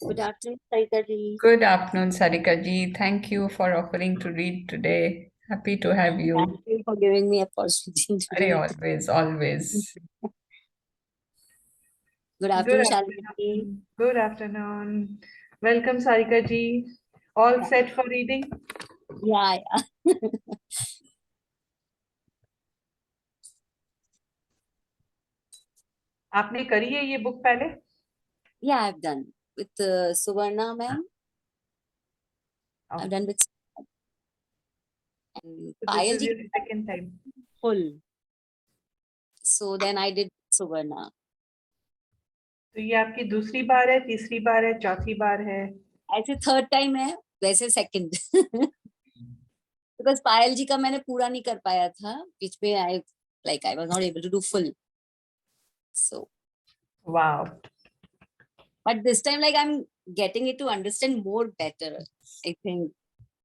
Good afternoon, Sarita ji. Good afternoon, Sarika ji. Thank you for offering to read today. Happy to have you. Thank you for giving me opportunity to do it. Always. Good afternoon, Shalini ji. Good afternoon. Welcome, Sarika ji. All set for reading? Yeah. आपने करी है ये book पहले? Yeah, I've done with Suvarna ma'am. Okay. I've done with and So Payal this is ji your second time. full. So then I did Suvarna. तो ये आपकी दूसरी बार है, तीसरी बार है, चौथी बार है? ऐसे थर्ड टाइम है, वैसे सेकंड. Because पायल जी का मैंने पूरा नहीं कर पाया था, which में I was not able to do full. So. Wow. But this time, I'm getting it to understand more better, I think.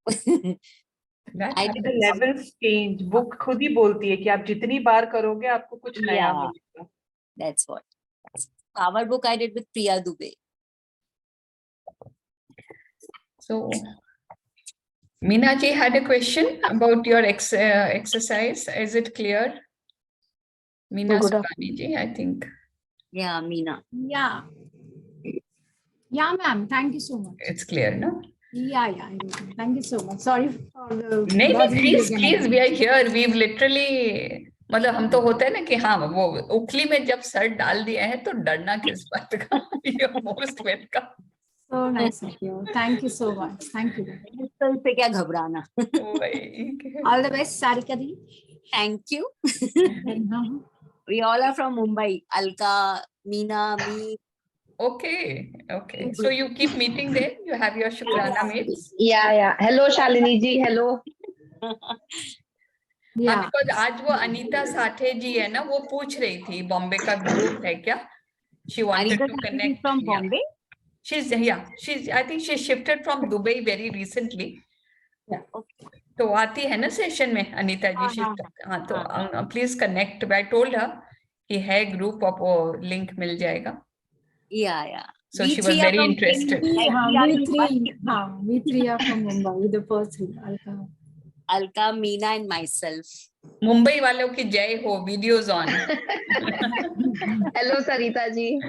I did the levels change. Book खुद ही बोलती है कि आप जितनी बार करोगे आपको कुछ नया मिलेगा. That's what. Our book I did with Priya Dubey. So, Meena ji had a question about your exercise. Is it clear? Meena Subani ji, I think. Yeah, Meena. Yeah. Yeah, ma'am. Thank you so much. It's clear, no? Yeah. Thank you so much. Sorry for the. नहीं, please, we are here. We've literally, मतलब हम तो होते हैं ना कि हाँ वो उखली में जब सर डाल दिया है तो डरना किस बात का. You're most welcome. So nice of you. Thank you so much. Thank you. इस पे क्या घबराना. All the best, Sarika ji. Thank you. We all are from Mumbai. Alka, Meena, me. Okay. So you keep meeting there? You have your Shukrana mates? Yeah. Hello, Shalini ji. Hello. हाँ, because आज वो अनीता साठे जी है ना, वो पूछ रही थी बॉम्बे का ग्रुप है क्या? She wanted to connect. From Bombay? She's I think she shifted from Dubai very recently. Yeah. Okay. तो आती है ना सेशन में अनीता जी. हाँ तो please connect. I told her कि है ग्रुप, आप वो लिंक मिल जाएगा. Yeah. So she was very interested. We three are from Mumbai. The first three, Alka, Meena and myself. Mumbai वालों की जय हो. Videos on. Hello, Sarita ji.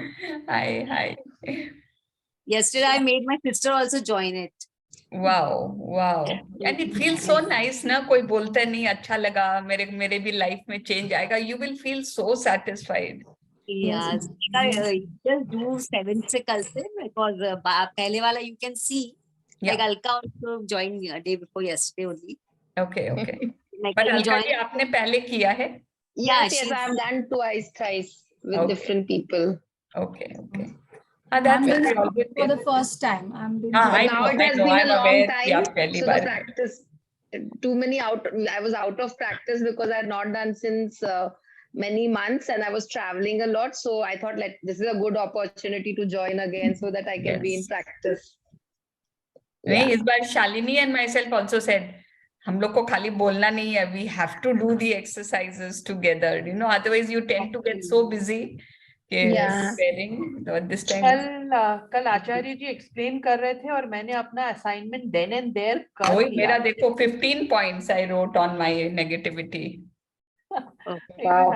Hi. Yesterday I made my sister also join it. Wow. And it feels so nice ना, कोई बोलता नहीं अच्छा लगा, मेरे भी लाइफ में चेंज आएगा. You will feel so satisfied. Yeah, just do 7 से कल से, because पहले वाला you can see. Like Alka also joined me a day before yesterday only. Okay. Like But Alka जी आपने पहले किया है? Yes, I have done twice, thrice with different people. Okay. I'm doing it for the first time. I'm doing now it has been a long time. So the practice, I was out of practice because I had not done since many months, and I was traveling a lot. So I thought this is a good opportunity to join again so that I can be in practice. नहीं, इस बार Shalini and myself also said, हम लोग को खाली बोलना नहीं है. We have to do the exercises together. Otherwise you tend to get so busy. Preparing. This time. कल आचार्य जी एक्सप्लेन कर रहे थे और मैंने अपना असाइनमेंट देन एंड देयर कर दिया. मेरा देखो 15 points I wrote on my negativity. Wow.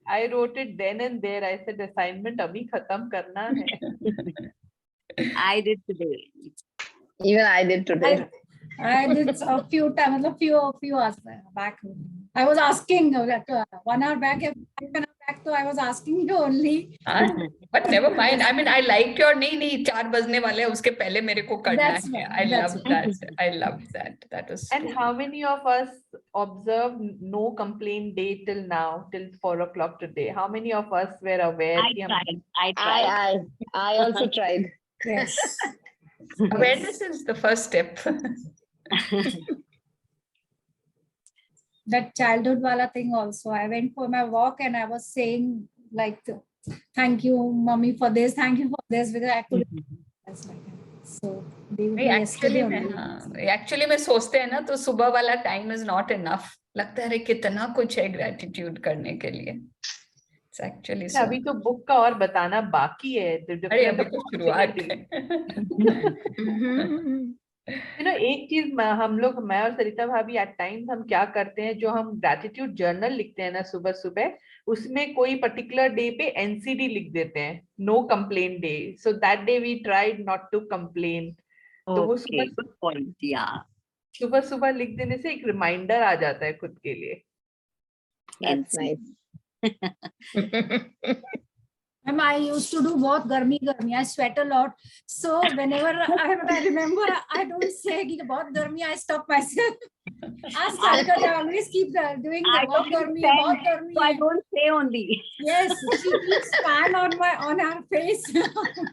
I wrote it then and there. I said assignment अभी खत्म करना है. I did today. Even I did today. I did a few times, a few hours back. I was asking 1 hour back, so I was asking you only. But never mind. I mean, I like your नहीं 4 बजने वाले हैं, उसके पहले मेरे को करना है. I love that. That was. And how many of us observed no complaint day till now, till 4 o'clock today? How many of us were aware? I tried. I also tried. Yes. Awareness is the first step. That childhood wala thing also. I went for my walk and I was saying thank you, mommy, for this. Thank you for this, because I couldn't. So actually मैं सोचते हैं ना तो सुबह वाला time is not enough. लगता है कितना कुछ है gratitude करने के लिए. It's actually so. अभी तो बुक का और बताना बाकी है. अरे अभी तो शुरुआत है. एक चीज हम लोग, मैं और सरिता भाभी एट टाइम्स हम क्या करते हैं, जो हम ग्रेटिट्यूड जर्नल लिखते हैं ना सुबह सुबह, उसमें कोई पर्टिकुलर डे पे एनसीडी लिख देते हैं, no complain day. So that day we tried not to complain. तो वो गुड पॉइंट. या सुबह सुबह लिख देने से एक रिमाइंडर आ जाता है खुद के लिए. That's nice. Ma'am, I used to do बहुत गर्मी. I sweat a lot. So whenever I remember, I don't say कि बहुत गर्मी. I stop myself. Ask Sarika, I always keep doing बहुत गर्मी. So I don't say only. Yes, she keeps fan on her face.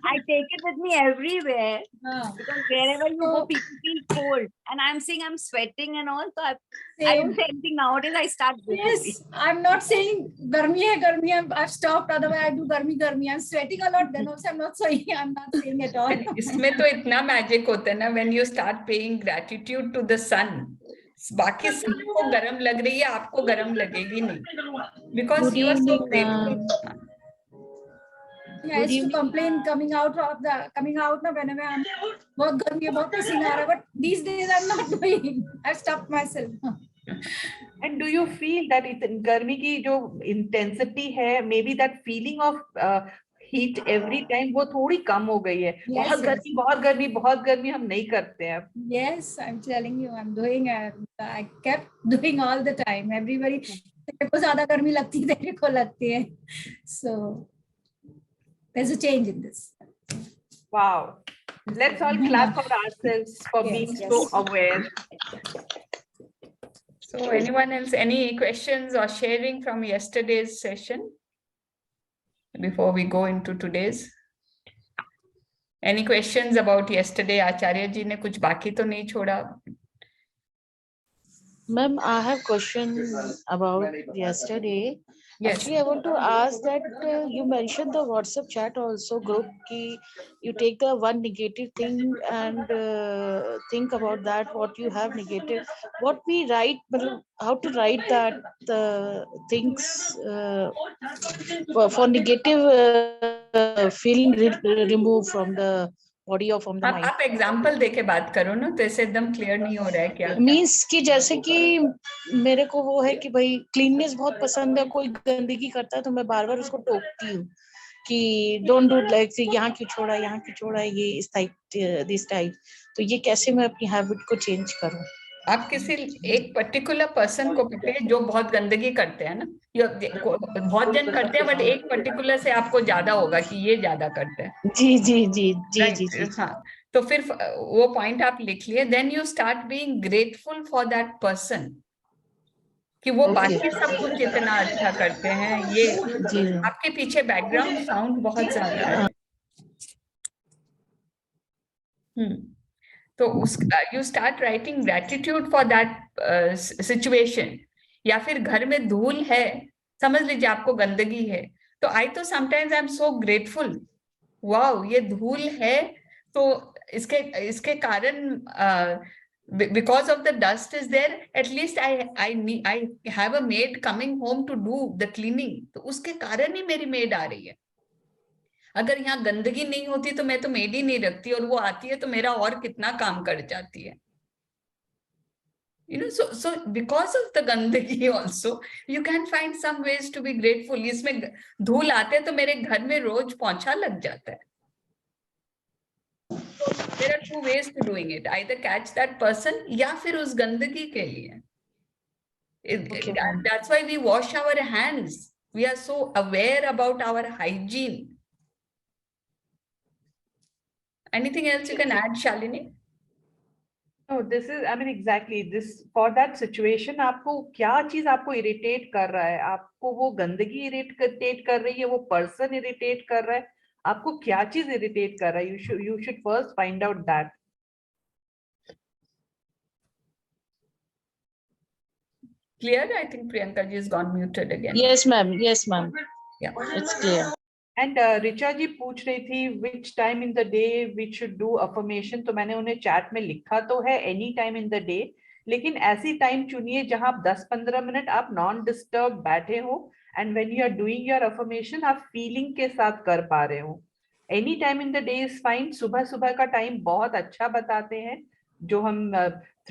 I take it with me everywhere because wherever you go, people feel cold, and I'm saying I'm sweating and all. So I don't say anything nowadays. I start. Yes, I'm not saying गर्मी है. I've stopped. Otherwise, I do गर्मी. I'm sweating a lot. Then also I'm not saying at all. इसमें तो इतना magic होता है ना, when you start paying gratitude to the sun. बाकी सबको गरम लग रही है, आपको गरम लगेगी नहीं, because you are so grateful. Yeah, I used to complain coming out now whenever I'm बहुत गर्मी है, बहुत पसीना आ रहा है, but these days I'm not doing. I've stopped myself. And do you feel that गर्मी की जो intensity है, maybe that feeling of heat every time वो थोड़ी कम हो गई है? बहुत गर्मी हम नहीं करते हैं. Yes, I'm telling you, I'm doing. I kept doing all the time. Everybody, तेरे को ज़्यादा गर्मी लगती है, तेरे को लगती है. So there's a change in this. Wow. Let's all clap for ourselves for being so aware. So anyone else, any questions or sharing from yesterday's session before we go into today's? Any questions about yesterday? Acharya ji ने कुछ बाकी तो नहीं छोड़ा? Ma'am, I have question about yesterday. Yes. Actually, I want to ask that you mentioned the WhatsApp chat also group ki you take the one negative thing and think about that what you have negated. What we write, how to write that the things for negative feeling remove from the body or from the mind. आप example देके बात करो ना, तो ऐसे एकदम clear नहीं हो रहा है क्या? मीन्स कि जैसे कि मेरे को वो है कि भाई क्लीननेस बहुत पसंद है, कोई गंदगी करता है तो मैं बार बार उसको टोकती हूँ कि डोंट डू लाइक यहाँ क्यों छोड़ा ये इस टाइप. तो ये कैसे मैं अपनी हैबिट को चेंज करूँ? आप किसी एक पर्टिकुलर पर्सन को पकड़े जो बहुत गंदगी करते हैं ना, बहुत जन करते हैं, बट एक पर्टिकुलर से आपको ज्यादा होगा कि ये ज्यादा करते हैं. जी. हाँ, तो फिर वो पॉइंट आप लिख लिए. Then you start being grateful for that person कि वो बाकी सब कुछ इतना अच्छा करते हैं. ये आपके पीछे बैकग्राउंड साउंड बहुत ज्यादा है. तो उसका you start writing gratitude for that situation. या फिर घर में धूल है, समझ लीजिए आपको गंदगी है, तो sometimes I am so grateful, wow ये धूल है, तो इसके कारण because of the dust is there, at least I have a maid coming home to do the cleaning. तो उसके कारण ही मेरी मेड आ रही है. अगर यहाँ गंदगी नहीं होती तो मैं तो मेड ही नहीं रखती, और वो आती है तो मेरा और कितना काम कर जाती है. So because of the gandagi also, you can find some ways to be grateful. इसमें धूल आते हैं तो मेरे घर में रोज पोंछा लग जाता है. There are two ways to doing it. Either catch that person या फिर उस गंदगी के लिए. That's why we wash our hands. We are so aware about our hygiene. Anything else you can add, Shalini? No, this is, I mean, exactly this, for that situation, आपको क्या चीज आपको irritate कर रहा है? आपको वो गंदगी irritate कर रही है, वो person irritate कर रहा है, आपको क्या चीज irritate कर रहा है? You should first find out that. Clear? I think Priyanka ji has gone muted again. Yes, ma'am. Yeah, it's clear. And Richa ji पूछ रही थी which time in the day we should do affirmation. तो मैंने उन्हें chat में लिखा तो है any time in the day, लेकिन ऐसी time चुनिए जहां आप 10-15 मिनट आप non disturb बैठे हो and when you are doing your affirmation आप फीलिंग के साथ कर पा रहे हो. Any time in the day is fine. सुबह सुबह का टाइम बहुत अच्छा बताते हैं, जो हम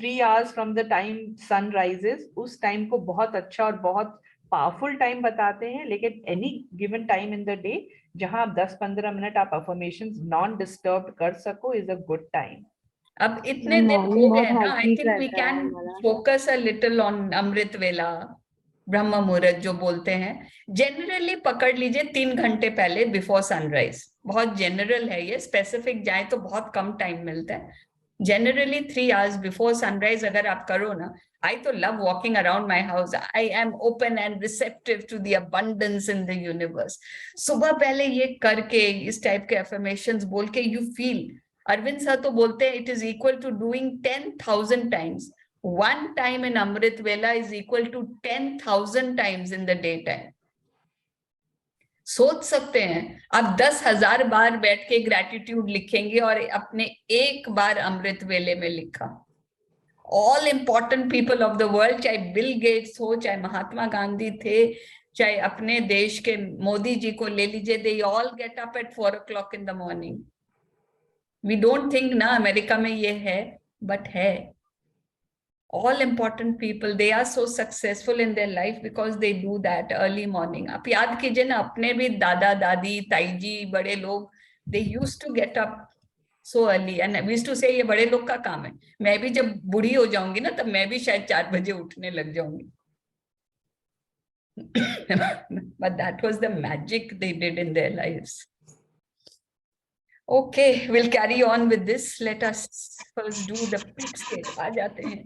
3 hours from the time sun rises, उस टाइम को बहुत अच्छा और बहुत पावरफुल टाइम बताते हैं. लेकिन any given time in the day जहां आप 10-15 मिनट आप अफर्मेशंस नॉन डिस्टर्ब कर सको इज अ गुड टाइम. अब इतने दिन हो गए ना, I think we can focus a little on amrit vela, brahma मुहूर्त जो बोलते हैं. जनरली पकड़ लीजिए 3 घंटे पहले बिफोर सनराइज. बहुत जनरल है ये, स्पेसिफिक जाए तो बहुत कम टाइम मिलता है. जनरली 3 hours बिफोर सनराइज अगर आप करो ना, I तो love walking around my house. I am open and receptive to the abundance in the universe. सुबह पहले ये करके इस टाइप के affirmations बोल के you feel. अरविंद सर तो बोलते हैं it is equal to doing 10,000 times. One time in Amrit Vela is equal to 10,000 times in the daytime. सोच सकते हैं आप 10,000 बार बैठ के ग्रैटिट्यूड लिखेंगे और अपने एक बार अमृत वेले में लिखा. All important people of the world, चाहे बिल गेट्स हो, चाहे महात्मा गांधी थे, चाहे अपने देश के मोदी जी को ले लीजिए, they all get up at 4 o'clock in the morning. We don't think ना अमेरिका में ये है, बट है. All important people, they are so successful in their life because they do that early morning. आप याद कीजिए ना, अपने भी दादा दादी ताई जी बड़े लोग, they used to get up so early and we used to say ये बड़े लोग का काम है. मैं भी जब बूढ़ी हो जाऊंगी ना, तब मैं भी शायद 4 बजे उठने लग जाऊंगी. But that was the magic they did in their lives. Okay, we'll carry on with this. Let us first do the pit state. आ जाते हैं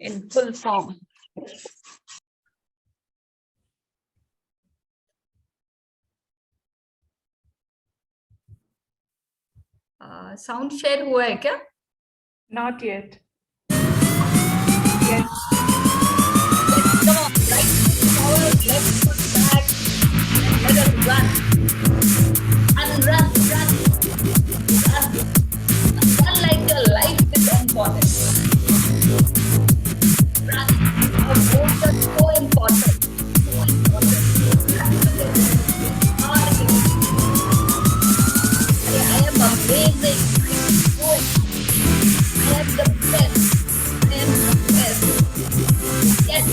in full form. Sound share हुआ है क्या? Not yet. Yes. Let's come on, right forward, let's put back and let us run. And run. Run like your life depends on it. Run. Our goals are so important. So important. I am amazing. I am the best. I am the best. Yes.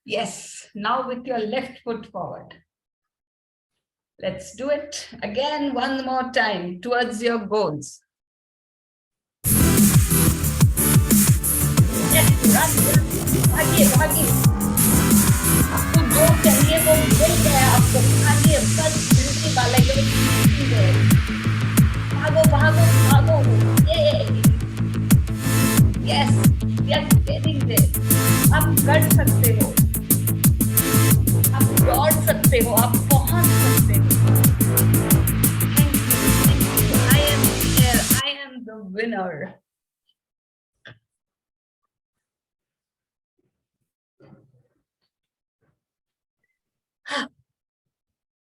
Yes. Now with your left foot forward. Let's do it again one more time towards your goals. Yes, run. भागिए. आपको जो चाहिए वो मिल गया आपको. भागिए, बस बिल्कुल वाला ये भागो. Yes, we are getting there. आप कर सकते हो. आप दौड़ सकते हो. आप पहुंच सकते हो. Thank you. I am here. I am the winner.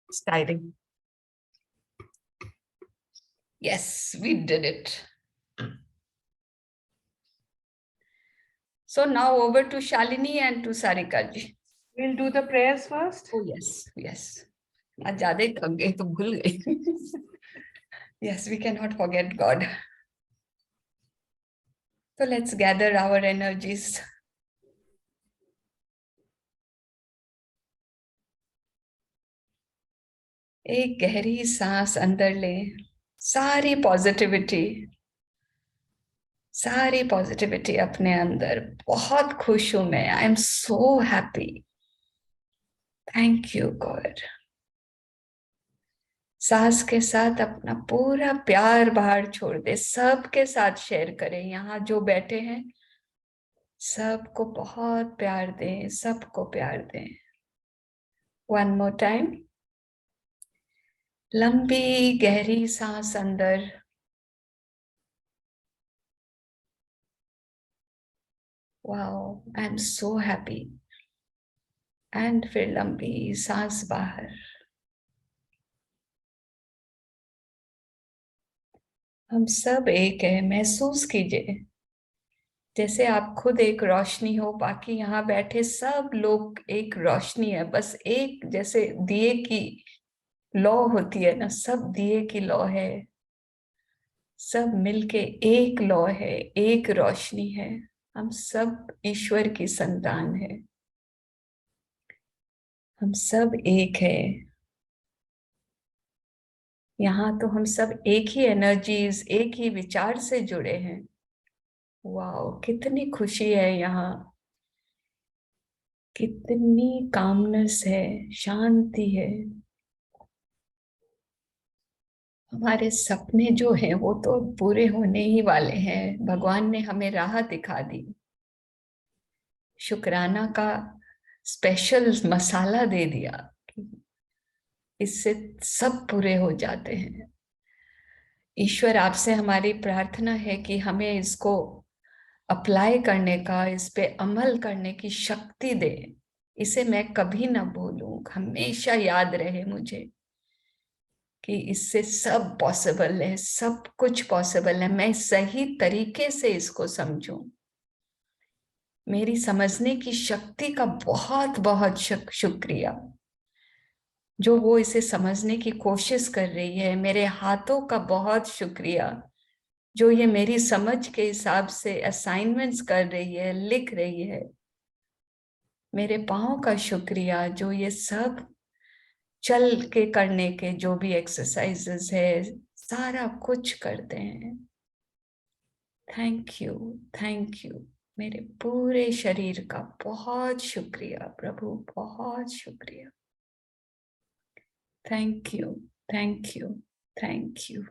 It's tiring. Yes, we did it. So now over to Shalini and to Sarika ji. We'll do the prayers first. Oh yes. आज ज़्यादा ही थक गए तो भूल गए. Yes, we cannot forget God. So let's gather our energies. एक गहरी सांस अंदर लें. सारी पॉजिटिविटी अपने अंदर. बहुत खुश हूं मैं. I am so happy. Thank you God. सांस के साथ अपना पूरा प्यार बाहर छोड़ दे. सबके साथ शेयर करें. यहाँ जो बैठे हैं सबको बहुत प्यार दें. सबको प्यार दें. One more time. लंबी गहरी सांस अंदर. Wow, I am so happy. And फिर लंबी सांस बाहर. हम सब एक है. महसूस कीजिए जैसे आप खुद एक रोशनी हो, बाकी यहाँ बैठे सब लोग एक रोशनी है, बस एक, जैसे दिए की लौ होती है ना, सब दिए की लौ है, सब मिलके एक लौ है, एक रोशनी है। हम सब ईश्वर की संतान है, हम सब एक है। यहाँ तो हम सब एक ही एनर्जीज, एक ही विचार से जुड़े हैं। वाओ, कितनी खुशी है यहाँ, कितनी कामनेस है, शांति है। हमारे सपने जो हैं वो तो पूरे होने ही वाले हैं। भगवान ने हमें राह दिखा दी, शुक्राना का स्पेशल मसाला दे दिया, इससे सब पूरे हो जाते हैं। ईश्वर, आपसे हमारी प्रार्थना है कि हमें इसको अप्लाई करने का, इस पे अमल करने की शक्ति दे। इसे मैं कभी ना भूलूं, हमेशा याद रहे मुझे कि इससे सब पॉसिबल है, सब कुछ पॉसिबल है। मैं सही तरीके से इसको समझूं। मेरी समझने की शक्ति का बहुत बहुत शुक्रिया, जो वो इसे समझने की कोशिश कर रही है। मेरे हाथों का बहुत शुक्रिया, जो ये मेरी समझ के हिसाब से असाइनमेंट्स कर रही है, लिख रही है। मेरे पाँव का शुक्रिया, जो ये सब चल के करने के जो भी एक्सरसाइजेस है, सारा कुछ करते हैं। Thank you, thank you. मेरे पूरे शरीर का बहुत शुक्रिया प्रभु, बहुत शुक्रिया। Thank you, thank you, thank you.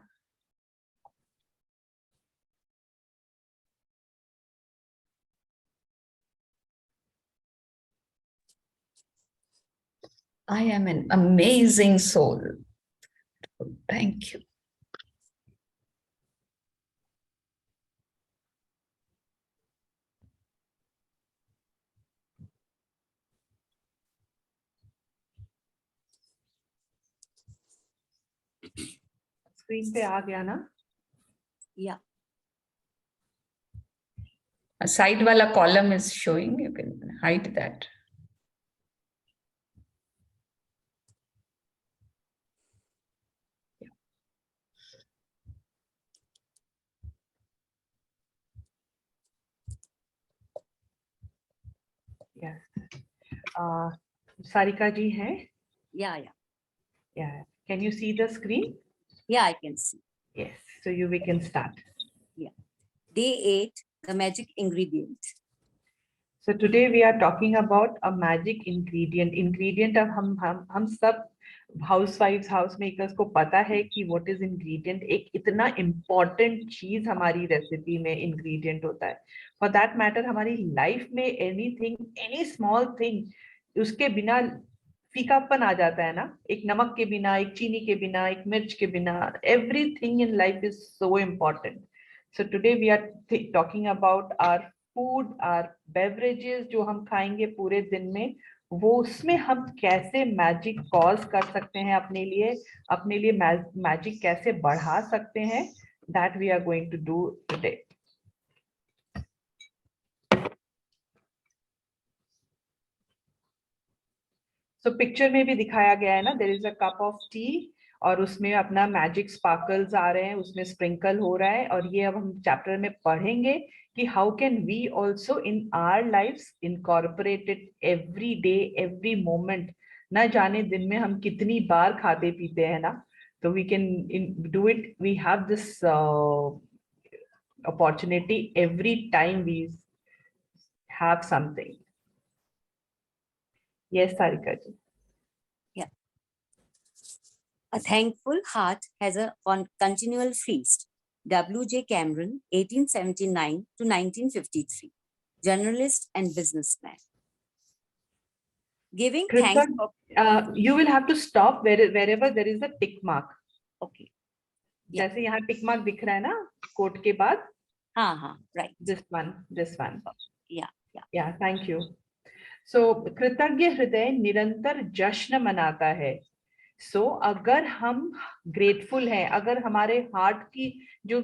I am an amazing soul. Thank you. Screen पे आ गया ना? Yeah. A side wala column is showing, you can hide that. Yes. Sarika ji hai? Yeah, yeah. Yeah. Can you see the screen? Yeah, I can see. Yes. So we can start. Day 8, the magic ingredient. So today we are talking about a magic ingredient. Ingredient अब हम सब housewives, housemakers को पता है कि what is ingredient. एक इतना important चीज हमारी रेसिपी में ingredient होता है. For that matter, हमारी life में anything, any small thing, उसके बिना फीकापन आ जाता है ना. एक नमक के बिना, एक चीनी के बिना, एक मिर्च के बिना, everything in life is so important. So today we are talking about our food और बेवरेजेस जो हम खाएंगे पूरे दिन में, वो उसमें हम कैसे मैजिक कॉज कर सकते हैं अपने लिए मैजिक कैसे बढ़ा सकते हैं, that we are going to do today. So picture में भी दिखाया गया है ना, there is a cup of tea और उसमें अपना मैजिक स्पार्कल्स आ रहे हैं, उसमें स्प्रिंकल हो रहा है. और ये अब हम चैप्टर में पढ़ेंगे कि how can we also in our lives incorporate it every day, every moment. ना जाने दिन में हम कितनी बार खाते पीते हैं ना, तो we can do it. We have this opportunity every time we have something. Yes, Sarika ji. A thankful heart has a continual feast. W.J. Cameron, 1879 to 1953, journalist and businessman. Giving Krita, thanks. You will have to stop wherever there is a tick mark. Okay. जैसे यहाँ tick mark दिख रहा है ना coat के बाद. हाँ, right. This one. Yeah. Thank you. So कृतज्ञ हृदय निरंतर जश्न मनाता है. So अगर हम ग्रेटफुल हैं, अगर हमारे हार्ट की जो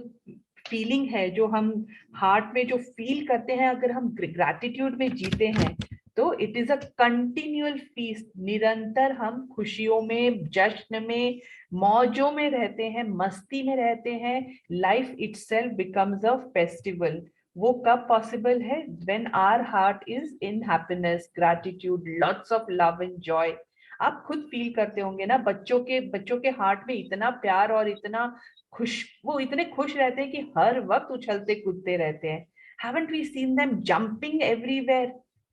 फीलिंग है, जो हम हार्ट में जो फील करते हैं, अगर हम ग्रैटिट्यूड में जीते हैं तो it is a continual feast. निरंतर हम खुशियों में, जश्न में, मौजों में रहते हैं, मस्ती में रहते हैं। Life itself becomes a festival. वो कब पॉसिबल है? When our heart is in happiness, gratitude, lots of love and joy. आप खुद फील करते होंगे ना, बच्चों के हार्ट में इतना प्यार और इतना खुश, वो इतने खुश रहते हैं कि हर वक्त उछलते कूदते रहते हैं। Haven't we seen them jumping everywhere?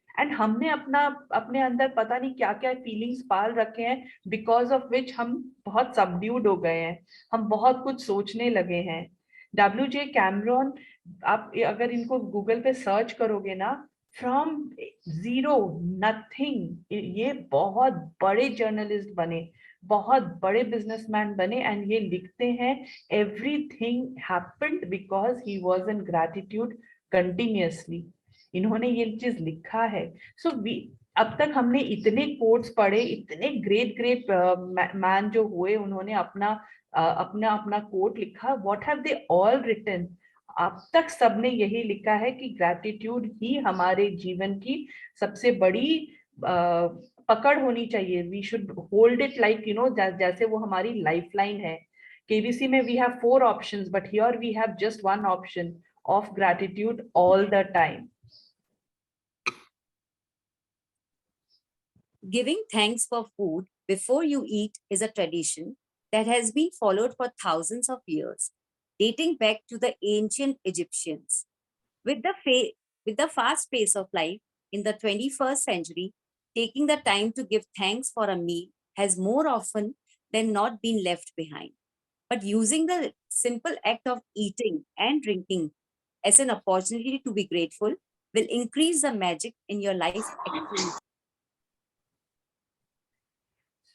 And हमने अपने अंदर पता नहीं क्या क्या फीलिंग्स पाल रखे हैं, बिकॉज ऑफ विच हम बहुत सबड्यूड हो गए हैं, हम बहुत कुछ सोचने लगे हैं। WJ कैमरॉन, आप अगर इनको गूगल पे सर्च करोगे ना, फ्रॉम जीरो, नथिंग, ये बहुत बड़े जर्नलिस्ट बने, बहुत बड़े बिजनेसमैन बने, एंड ये लिखते हैं everything happened because he was in gratitude continuously. इन्होंने ये चीज लिखा है। सो अब तक हमने इतने कोट्स पढ़े, इतने ग्रेट ग्रेट मैन जो हुए, उन्होंने अपना अपना कोट लिखा। What have they all written? अब तक सबने यही लिखा है कि ग्रैटिट्यूड ही हमारे जीवन की सबसे बड़ी पकड़ होनी चाहिए। We should hold it like जैसे वो हमारी लाइफलाइन है। KBC में we have 4 options, but here we have just 1 option of gratitude all the time. Giving thanks for food before you eat is a tradition that has been followed for thousands of years, dating back to the ancient Egyptians. With the fast pace of life in the 21st century, taking the time to give thanks for a meal has more often than not been left behind. But using the simple act of eating and drinking as an opportunity to be grateful will increase the magic in your life experience.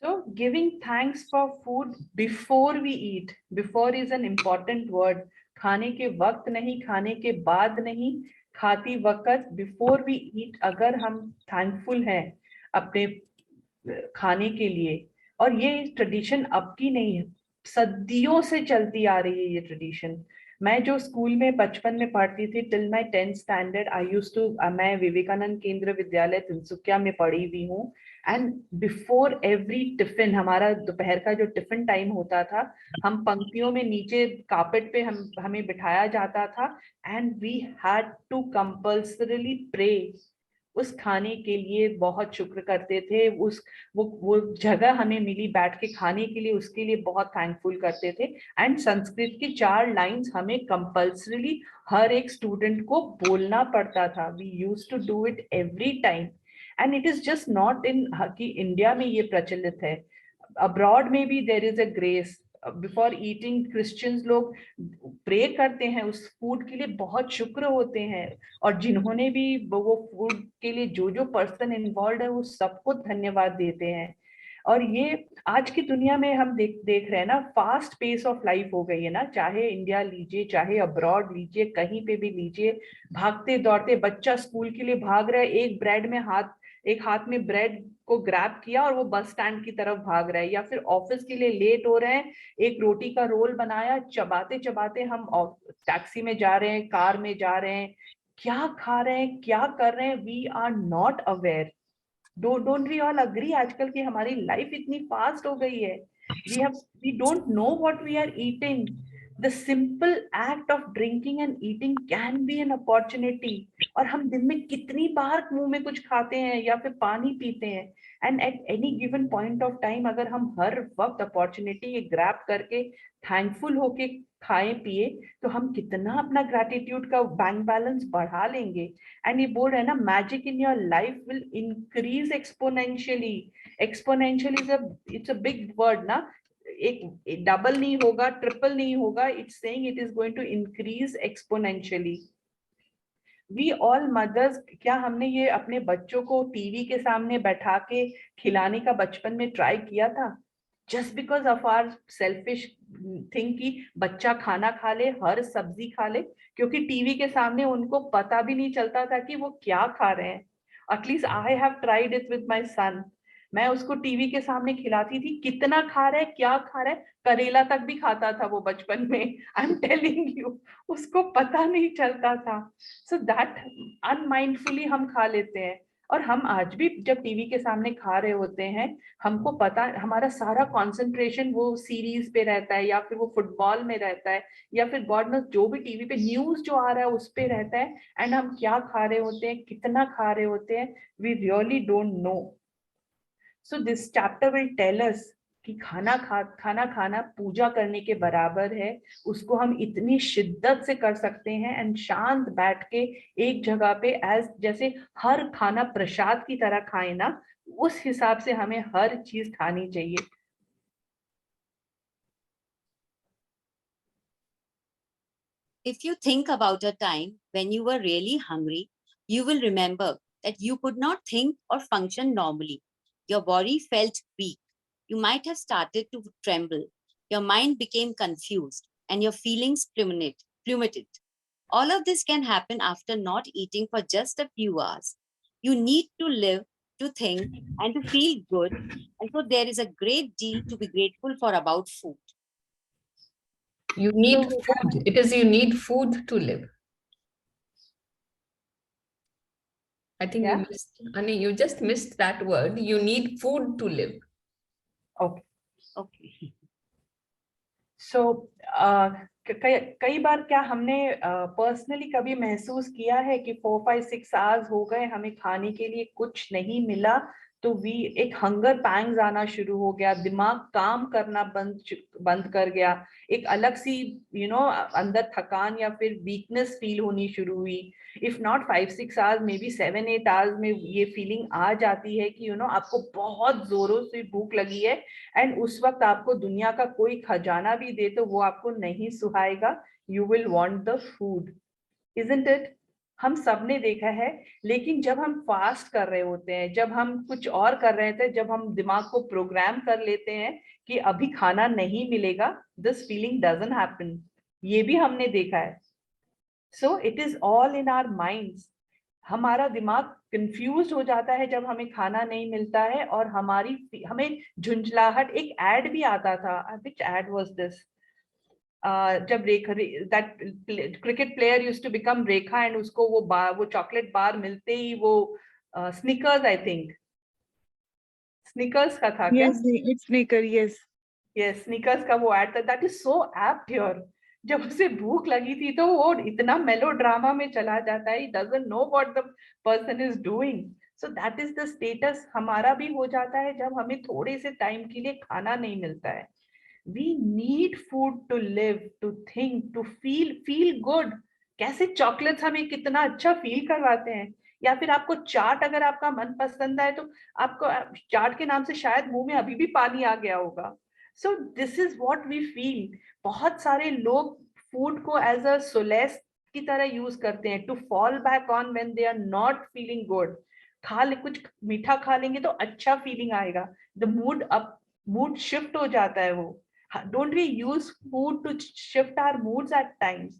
So giving thanks for food before we eat. Before is an important word. खाने के वक्त नहीं, खाने के बाद नहीं, खाती वक्त, before we eat, अगर हम thankful हैं अपने खाने के लिए। और ये ट्रेडिशन अब की नहीं है, सदियों से चलती आ रही है ये ट्रेडिशन। मैं जो स्कूल में बचपन में पढ़ती थी, till my 10th standard, I used to, मैं विवेकानंद केंद्र विद्यालय तिनसुकिया में पढ़ी हुई हूँ। एंड बिफोर एवरी टिफिन, हमारा दोपहर का जो टिफिन टाइम होता था, हम पंक्तियों में नीचे कार्पेट पे हमें बिठाया जाता था, and we had to compulsorily pray. उस खाने के लिए बहुत शुक्र करते थे, वो जगह हमें मिली बैठ के खाने के लिए, उसके लिए बहुत थैंकफुल करते थे। एंड संस्कृत की 4 लाइंस हमें कंपल्सरीली हर एक स्टूडेंट को बोलना पड़ता था। We used to do it every time, and it is just not in कि इंडिया में ये प्रचलित है, अब्रॉड में भी there is a grace. Before eating Christians लोग प्रे करते हैं उस फूड के लिए, बहुत शुक्र होते हैं, और जिन्होंने भी वो फूड के लिए जो पर्सन इन्वॉल्व है, वो सबको धन्यवाद देते हैं। और ये आज की दुनिया में हम देख रहे हैं ना, फास्ट पेस ऑफ लाइफ हो गई है ना, चाहे इंडिया लीजिए, चाहे अब्रॉड लीजिए, कहीं पे भी लीजिए, भागते दौड़ते, बच्चा स्कूल के लिए भाग रहा है, एक हाथ में ब्रेड को ग्रैब किया और वो बस स्टैंड की तरफ भाग रहा है, या फिर ऑफिस के लिए लेट हो रहे हैं, एक रोटी का रोल बनाया, चबाते चबाते हम टैक्सी में जा रहे हैं, कार में जा रहे हैं, क्या खा रहे हैं, क्या कर रहे हैं, we are not aware. Don't we all agree आजकल की हमारी लाइफ इतनी फास्ट हो गई है, we don't know what we are eating. The simple act of drinking and eating can be an opportunity। और हम दिन में कितनी बार मुंह में कुछ खाते हैं या फिर पानी पीते हैं, and at any given point of time अगर हम हर वक्त अपॉर्चुनिटी ग्रैब करके थैंकफुल होके खाएं पिए, तो हम कितना अपना ग्रैटिट्यूड का बैंक बैलेंस बढ़ा लेंगे। एंड ये बोल रहे हैं ना, magic in your life will increase exponentially. Exponentially it's a big word ना, एक डबल नहीं होगा, ट्रिपल नहीं होगा, it's saying it is going to increase exponentially. We all mothers, क्या हमने ये अपने बच्चों को टीवी के सामने बैठा के खिलाने का बचपन में ट्राई किया था? Just because of our selfish thing कि बच्चा खाना खा ले, हर सब्जी खा ले, क्योंकि टीवी के सामने उनको पता भी नहीं चलता था कि वो क्या खा रहे हैं। At least I have tried it with my son. मैं उसको टीवी के सामने खिलाती थी, कितना खा रहा है, क्या खा रहा है, करेला तक भी खाता था वो बचपन में। आई एम टेलिंग यू, उसको पता नहीं चलता था। सो दैट अनमाइंडफुली हम खा लेते हैं। और हम आज भी जब टीवी के सामने खा रहे होते हैं, हमको पता, हमारा सारा कंसंट्रेशन वो सीरीज पे रहता है, या फिर वो फुटबॉल में रहता है, या फिर गॉड नोस जो भी टीवी पे न्यूज जो आ रहा है उस पे रहता है। एंड हम क्या खा रहे होते हैं, कितना खा रहे होते हैं, we really don't know. So this chapter will tell us कि खाना खाना पूजा करने के बराबर है। उसको हम इतनी शिद्दत से कर सकते हैं एंड शांत बैठ के एक जगह पे, एज जैसे हर खाना प्रसाद की तरह खाए ना, उस हिसाब से हमें हर चीज खानी चाहिए। If you think about a time when you were really hungry, you will remember that you could not think or function normally. Your body felt weak. You might have started to tremble. Your mind became confused and your feelings plummeted. All of this can happen after not eating for just a few hours. You need to live, to think, and to feel good. And so there is a great deal to be grateful for about food. You need food. It is you need food to live. I think Yeah. you missed, Ani, you just missed that word. You need food to live. Okay. Okay. सो कई बार क्या हमने personally कभी महसूस किया है कि 4-5-6 hours हो गए, हमें खाने के लिए कुछ नहीं मिला, तो एक हंगर पैंग्स आना शुरू हो गया, दिमाग काम करना बंद कर गया, एक अलग सी अंदर थकान या फिर वीकनेस फील होनी शुरू हुई। If not 5-6 hours, may be 7-8 hours में ये फीलिंग आ जाती है कि आपको बहुत जोरों से भूख लगी है, एंड उस वक्त आपको दुनिया का कोई खजाना भी दे तो वो आपको नहीं सुहाएगा। You will want the food, isn't it? हम सब ने देखा है। लेकिन जब हम फास्ट कर रहे होते हैं, जब हम कुछ और कर रहे थे, जब हम दिमाग को प्रोग्राम कर लेते हैं कि अभी खाना नहीं मिलेगा, दिस फीलिंग डजंट हैपन। ये भी हमने देखा है। So it is all in our minds. हमारा दिमाग कंफ्यूज हो जाता है जब हमें खाना नहीं मिलता है, और हमें झुंझलाहट। एक एड भी आता था, व्हिच एड वाज दिस, जब Rekha, that cricket player used to become Rekha, and उसको वो चॉकलेट बार मिलते ही वो स्निकर्स, आई थिंक स्निकर्स का था क्या? It's sneaker, yes. Yes, sneakers का वो एड था। That is so apt here. जब उसे भूख लगी थी तो वो इतना मेलोड्रामा में चला जाता है, he doesn't know what the person is doing. So that is the status हमारा भी हो जाता है जब हमें थोड़े से टाइम के लिए खाना नहीं मिलता है। We need food to live, to think, to feel good. कैसे चॉकलेट्स हमें कितना अच्छा फील करवाते हैं। या फिर आपको चाट, अगर आपका मन पसंद है तो आपको चाट के नाम से शायद मुंह में अभी भी पानी आ गया होगा। So this is what we feel. बहुत सारे लोग फूड को एज अ सोलेस की तरह यूज करते हैं, to fall back on when they are not feeling good. कुछ मीठा खा लेंगे तो अच्छा फीलिंग आएगा, द मूड शिफ्ट हो जाता है वो। Don't we use food to shift our moods at times?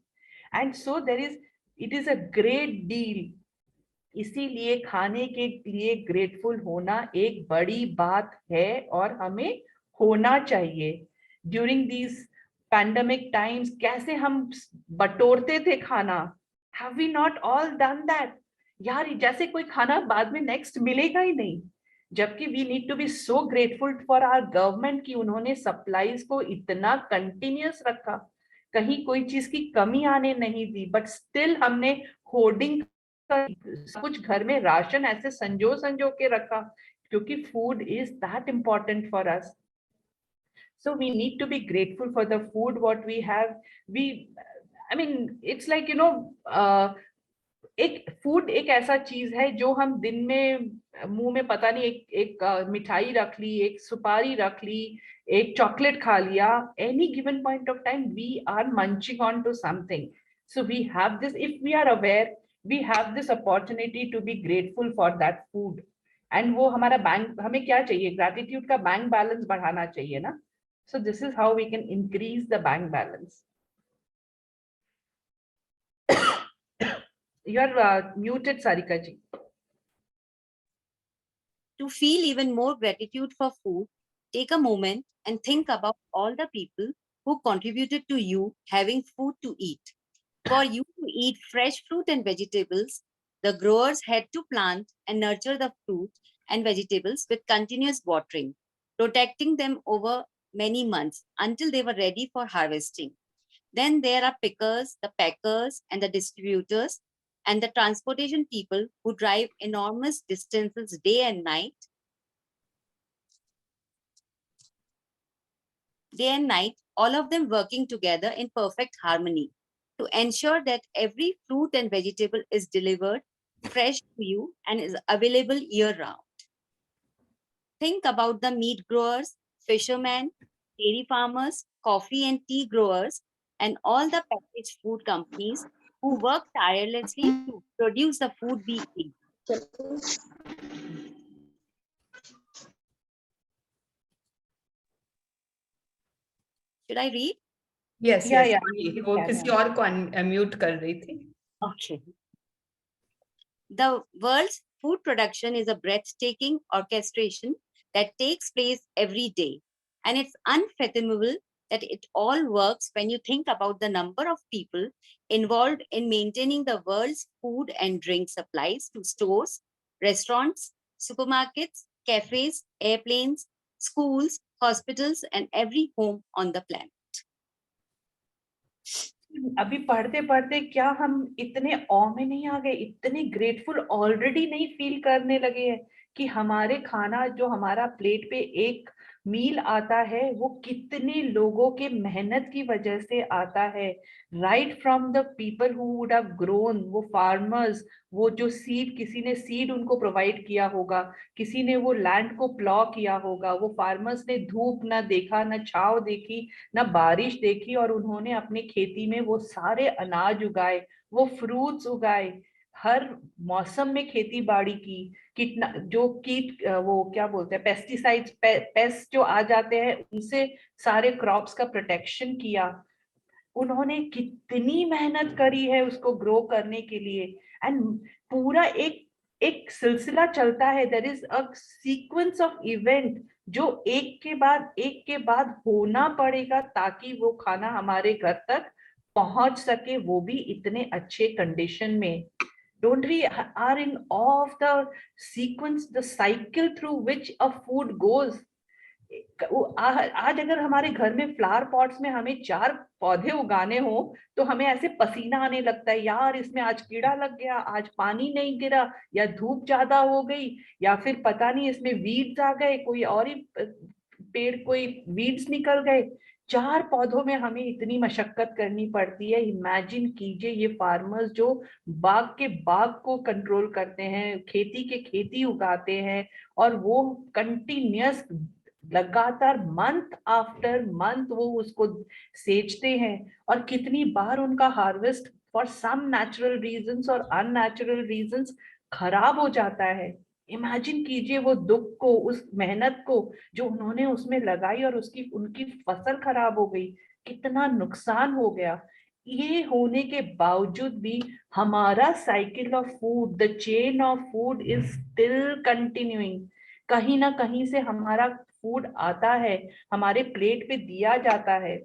And so it is a great deal. इसीलिए खाने के लिए ग्रेटफुल होना एक बड़ी बात है और हमें होना चाहिए। ड्यूरिंग दीज पैंडेमिक टाइम्स कैसे हम बटोरते थे खाना, have we not all done that? यार, जैसे कोई खाना बाद में नेक्स्ट मिलेगा ही नहीं। जबकि we need to be so grateful for our government कि उन्होंने सप्लाईज को इतना कंटिन्यूअस रखा, कहीं कोई चीज की कमी आने नहीं दी। बट स्टिल हमने होर्डिंग कुछ घर में राशन ऐसे संजो के रखा, क्योंकि food is that important for us. So we need to be grateful for the food what we have. I mean, it's like, एक फूड एक ऐसा चीज है जो हम दिन में मुंह में पता नहीं एक मिठाई रख ली, एक सुपारी रख ली, एक चॉकलेट खा लिया, any given point of time we are munching on to something. So we have this, if we are aware, we have this opportunity to be grateful for that food. And वो हमारा bank, हमें क्या चाहिए, gratitude का bank balance बढ़ाना चाहिए ना। So this is how we can increase the bank balance. You are muted, Sarika ji. To feel even more gratitude for food, take a moment and think about all the people who contributed to you having food to eat. For you to eat fresh fruit and vegetables, the growers had to plant and nurture the fruit and vegetables with continuous watering, protecting them over many months until they were ready for harvesting. Then there are pickers, the packers, and the distributors, and the transportation people who drive enormous distances day and night. All of them working together in perfect harmony to ensure that every fruit and vegetable is delivered fresh to you and is available year round. Think about the meat growers, fishermen, dairy farmers, coffee and tea growers, and all the packaged food companies who work tirelessly to produce the food we eat. Should I read? Yes, Yeah, yes. yeah. sorry, वो किसी और को unmute कर रही थी. Okay. The world's food production is a breathtaking orchestration that takes place every day. And it's unfathomable that it all works when you think about the number of people involved in maintaining the world's food and drink supplies to stores, restaurants, supermarkets, cafes, airplanes, schools, hospitals, and every home on the planet. अभी पढ़ते पढ़ते क्या हम इतने ऑ में नहीं आ गए, इतने ग्रेटफुल ऑलरेडी नहीं फील करने लगे हैं कि हमारे खाना जो हमारा प्लेट पे एक मील आता है वो कितने लोगों के मेहनत की वजह से आता है. Right from the people who would have grown, वो फार्मर्स, वो जो सीड, किसी ने सीड उनको प्रोवाइड किया होगा, किसी ने वो लैंड को प्लॉ किया होगा, वो फार्मर्स ने धूप ना देखा, ना छाव देखी, ना बारिश देखी, और उन्होंने अपने खेती में वो सारे अनाज उगाए, वो फ्रूट्स उगाए, हर मौसम में खेती बाड़ी की, कीटना जो कीट वो क्या बोलते हैं पेस्टिसाइड्स, पेस्ट जो आ जाते हैं उनसे सारे क्रॉप्स का प्रोटेक्शन किया. उन्होंने कितनी मेहनत करी है उसको ग्रो करने के लिए. एंड पूरा एक सिलसिला चलता है. There is a sequence of event जो एक के बाद होना पड़ेगा ताकि वो खाना हमारे घर तक पहुंच सके, वो भी इतने अच्छे कंडीशन में. Don't we are in awe of the sequence, the cycle through which a food goes? आज अगर हमारे घर में फ्लावर पॉट्स में हमें 4 पौधे उगाने हो तो हमें ऐसे पसीना आने लगता है, यार इसमें आज कीड़ा लग गया, आज पानी नहीं गिरा, या धूप ज्यादा हो गई, या फिर पता नहीं इसमें वीड्स आ गए, कोई और ही पेड़ कोई वीड्स निकल गए. 4 पौधों में हमें इतनी मशक्कत करनी पड़ती है. इमेजिन कीजिए ये फार्मर्स जो बाग के बाग को कंट्रोल करते हैं, खेती के खेती उगाते हैं, और वो कंटिन्यूअस लगातार मंथ आफ्टर मंथ वो उसको सेचते हैं, और कितनी बार उनका harvest for some natural reasons और अननेचुरल रीजंस खराब हो जाता है. इमेजिन कीजिए वो दुख को, उस मेहनत को जो उन्होंने उसमें लगाई और उनकी फसल खराब हो गई, कितना नुकसान हो गया. ये होने के बावजूद भी हमारा cycle of food, the chain of food is still continuing. कहीं ना कहीं से हमारा फूड आता है, हमारे प्लेट पे दिया जाता है.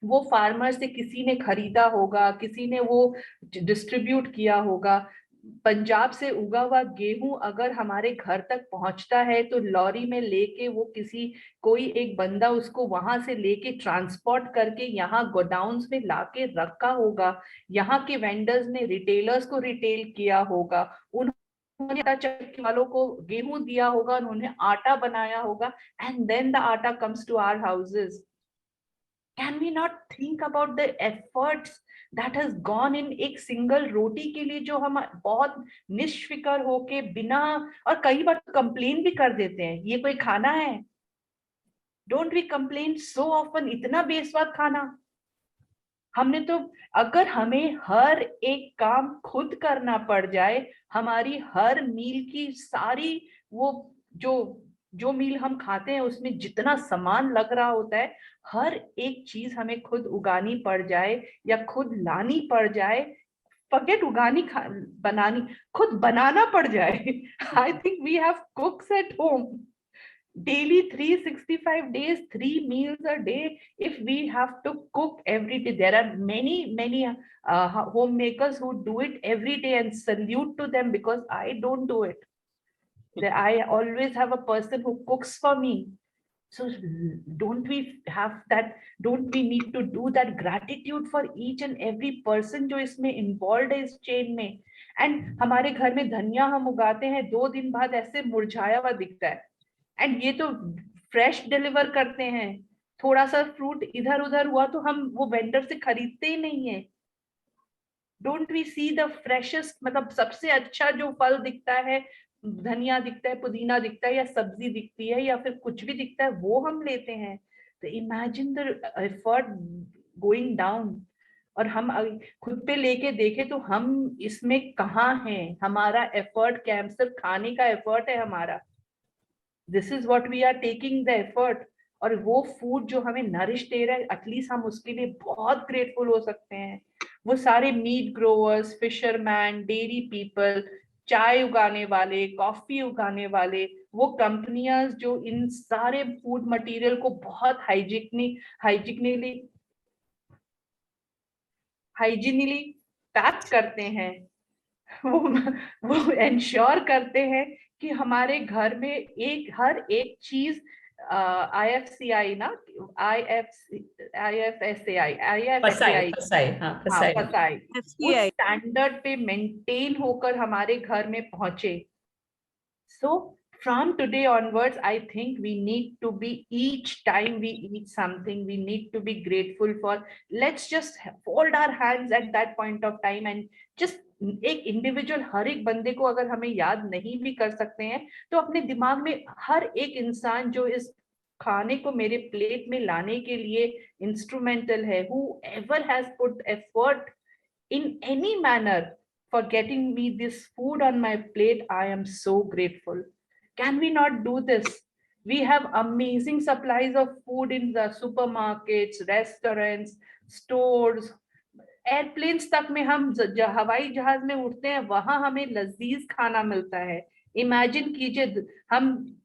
वो फार्मर से किसी ने खरीदा होगा, किसी ने वो डिस्ट्रीब्यूट किया होगा. पंजाब से उगा हुआ गेहूं अगर हमारे घर तक पहुंचता है तो लॉरी में लेके वो कोई एक बंदा उसको वहां से लेके ट्रांसपोर्ट करके यहाँ गोडाउन्स में लाके रखा होगा. यहाँ के वेंडर्स ने रिटेलर्स को रिटेल किया होगा, उन्होंने आटा चक्की वालों को गेहूं दिया होगा, उन्होंने आटा बनाया होगा, एंड देन द आटा comes to our houses. Can we not think about the efforts that has gone in एक सिंगल रोटी के लिए, जो हम बहुत निष्फिकर होके बिना, और कई बार कंप्लेन भी कर देते हैं ये कोई खाना है. Don't we complain so often? इतना बेस्वाद खाना. हमने तो, अगर हमें हर एक काम खुद करना पड़ जाए, हमारी हर मील की सारी वो जो मील हम खाते हैं उसमें जितना सामान लग रहा होता है, हर एक चीज हमें खुद उगानी पड़ जाए या खुद लानी पड़ जाए, forget उगानी बनानी, खुद बनाना पड़ जाए. I think we have cooks at home. Daily 365 days, 3 meals a day. If we have to cook every day, there are many homemakers who do it every day, and salute to them, because I don't do it. I always have a person who cooks for me. So don't we have that? Don't we need to do that gratitude for each and every person जो इसमें involved है इस chain में? And हमारे घर में धनिया हम उगाते हैं, 2 दिन बाद ऐसे मुरझाया हुआ दिखता है. And ये तो fresh deliver करते हैं. थोड़ा सा fruit इधर उधर हुआ तो हम वो vendor से खरीदते ही नहीं है. Don't we see the freshest, मतलब सबसे अच्छा जो फल दिखता है, धनिया दिखता है, पुदीना दिखता है, या सब्जी दिखती है, या फिर कुछ भी दिखता है, वो हम लेते हैं. तो imagine the effort going down. और हम खुद पे लेके देखें तो हम इसमें कहाँ हैं? हमारा effort क्या है? सिर्फ खाने का effort है हमारा. This is what we are taking the effort. और वो फूड जो हमें नरिश दे रहा है, एटलीस्ट हम उसके लिए बहुत ग्रेटफुल हो सकते हैं. वो सारे meat growers, fisherman, dairy people, चाय उगाने वाले, कॉफी उगाने वाले, वो कंपनियां जो इन सारे फूड मटेरियल को बहुत हाइजीनिकली पैक करते हैं. वो एंश्योर करते हैं कि हमारे घर में हर एक चीज IFCI ना, IFSAI स्टैंडर्ड पे मेंटेन होकर हमारे घर में पहुंचे. So from today onwards, I think we need to be, each time we eat something, we need to be grateful for. Let's just fold our hands at that point of time and just एक individual, हर एक बंदे को अगर हमें याद नहीं भी कर सकते हैं तो अपने दिमाग में हर एक इंसान जो इस खाने को मेरे प्लेट में लाने के लिए इंस्ट्रूमेंटल है, whoever has put effort in any manner for getting me this food on my plate, I am so grateful. Can we not do this? We have amazing supplies of food in the supermarkets, restaurants, stores, airplanes तक में. हम हवाई जहाज में उठते हैं, वहां हमें लजीज खाना मिलता है. इमेजिन कीजिए हम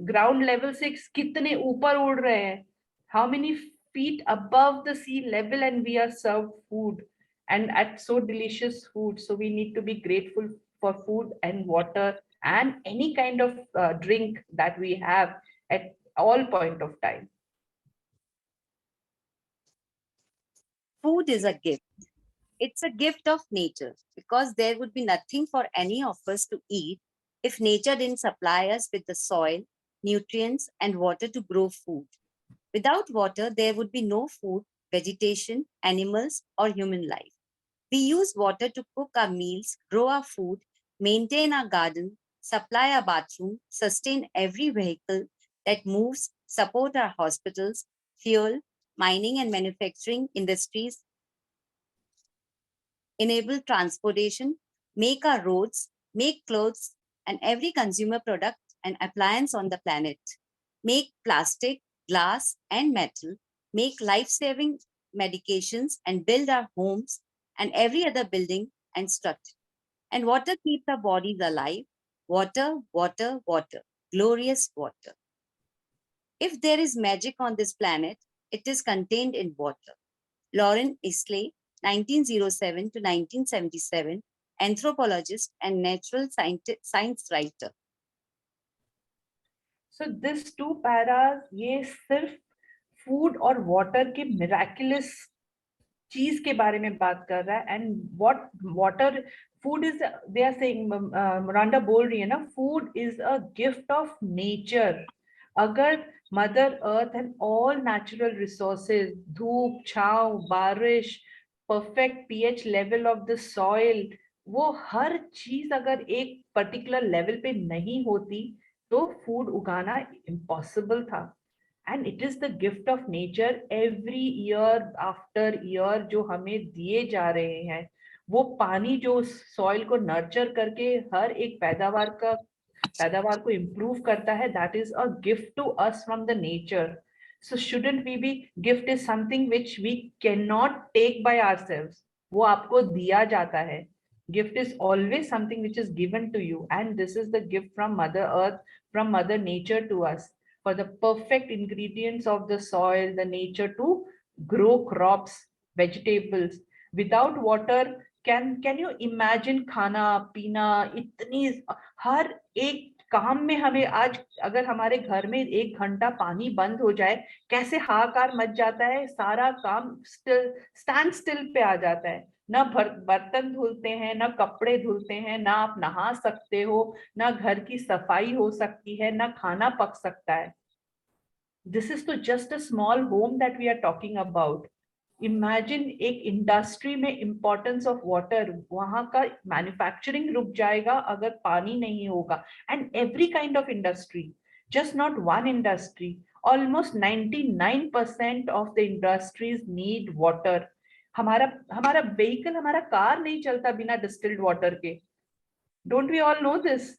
ग्राउंड लेवल से कितने ऊपर उड़ रहे हैं. How many feet above the sea level, and we are served food, and at so delicious food. So we need to be grateful for food and water and any kind of drink that we have at all point of time. Food is a gift. It's a gift of nature, because there would be nothing for any of us to eat if nature didn't supply us with the soil, nutrients, and water to grow food. Without water, there would be no food, vegetation, animals, or human life. We use water to cook our meals, grow our food, maintain our garden, supply our bathroom, sustain every vehicle that moves, support our hospitals, fuel, mining and manufacturing industries, enable transportation, make our roads, make clothes, and every consumer product and appliance on the planet, make plastic, glass, and metal, make life-saving medications, and build our homes and every other building and structure. And water keeps our bodies alive. Water, water, water, glorious water. If there is magic on this planet, it is contained in water. Lauren Isley, 1907 to 1977, anthropologist and natural science writer. So this 2 paras, ये सिर्फ food और water के miraculous चीज के बारे में बात कर रहा है. And what water, food is, they are saying, Miranda बोल रही है ना, food is a gift of nature. अगर Mother Earth and all natural resources, धूप, छांव, बारिश, perfect pH level of the soil, वो हर चीज अगर एक particular level पे नहीं होती तो food उगाना impossible था. And it is the gift of nature every year after year जो हमें दिए जा रहे हैं. वो पानी जो soil को nurture करके हर एक पैदावार को improve करता है, that is a gift to us from the nature. So shouldn't we be, gift is something which we cannot take by ourselves. वो आपको दिया जाता है. Gift is always something which is given to you, and this is the gift from Mother Earth, from Mother Nature to us, for the perfect ingredients of the soil, the nature to grow crops, vegetables. Without water, can you imagine खाना पीना, इतनी हर एक काम में हमें आज अगर हमारे घर में 1 घंटा पानी बंद हो जाए, कैसे हाहाकार मच जाता है, सारा काम स्टैंड स्टिल पे आ जाता है. ना बर्तन धुलते हैं, ना कपड़े धुलते हैं, ना आप नहा सकते हो, ना घर की सफाई हो सकती है, ना खाना पक सकता है. This is to just a small home that we are talking about. Imagine एक इंडस्ट्री में इम्पोर्टेंस ऑफ वाटर, वहां का मैन्युफैक्चरिंग रुक जाएगा अगर पानी नहीं होगा. And every kind of industry, just not one industry, almost 99% of the industries need water. हमारा व्हीकल, हमारा कार नहीं चलता बिना डिस्टिल्ड वाटर के. Don't we all know this?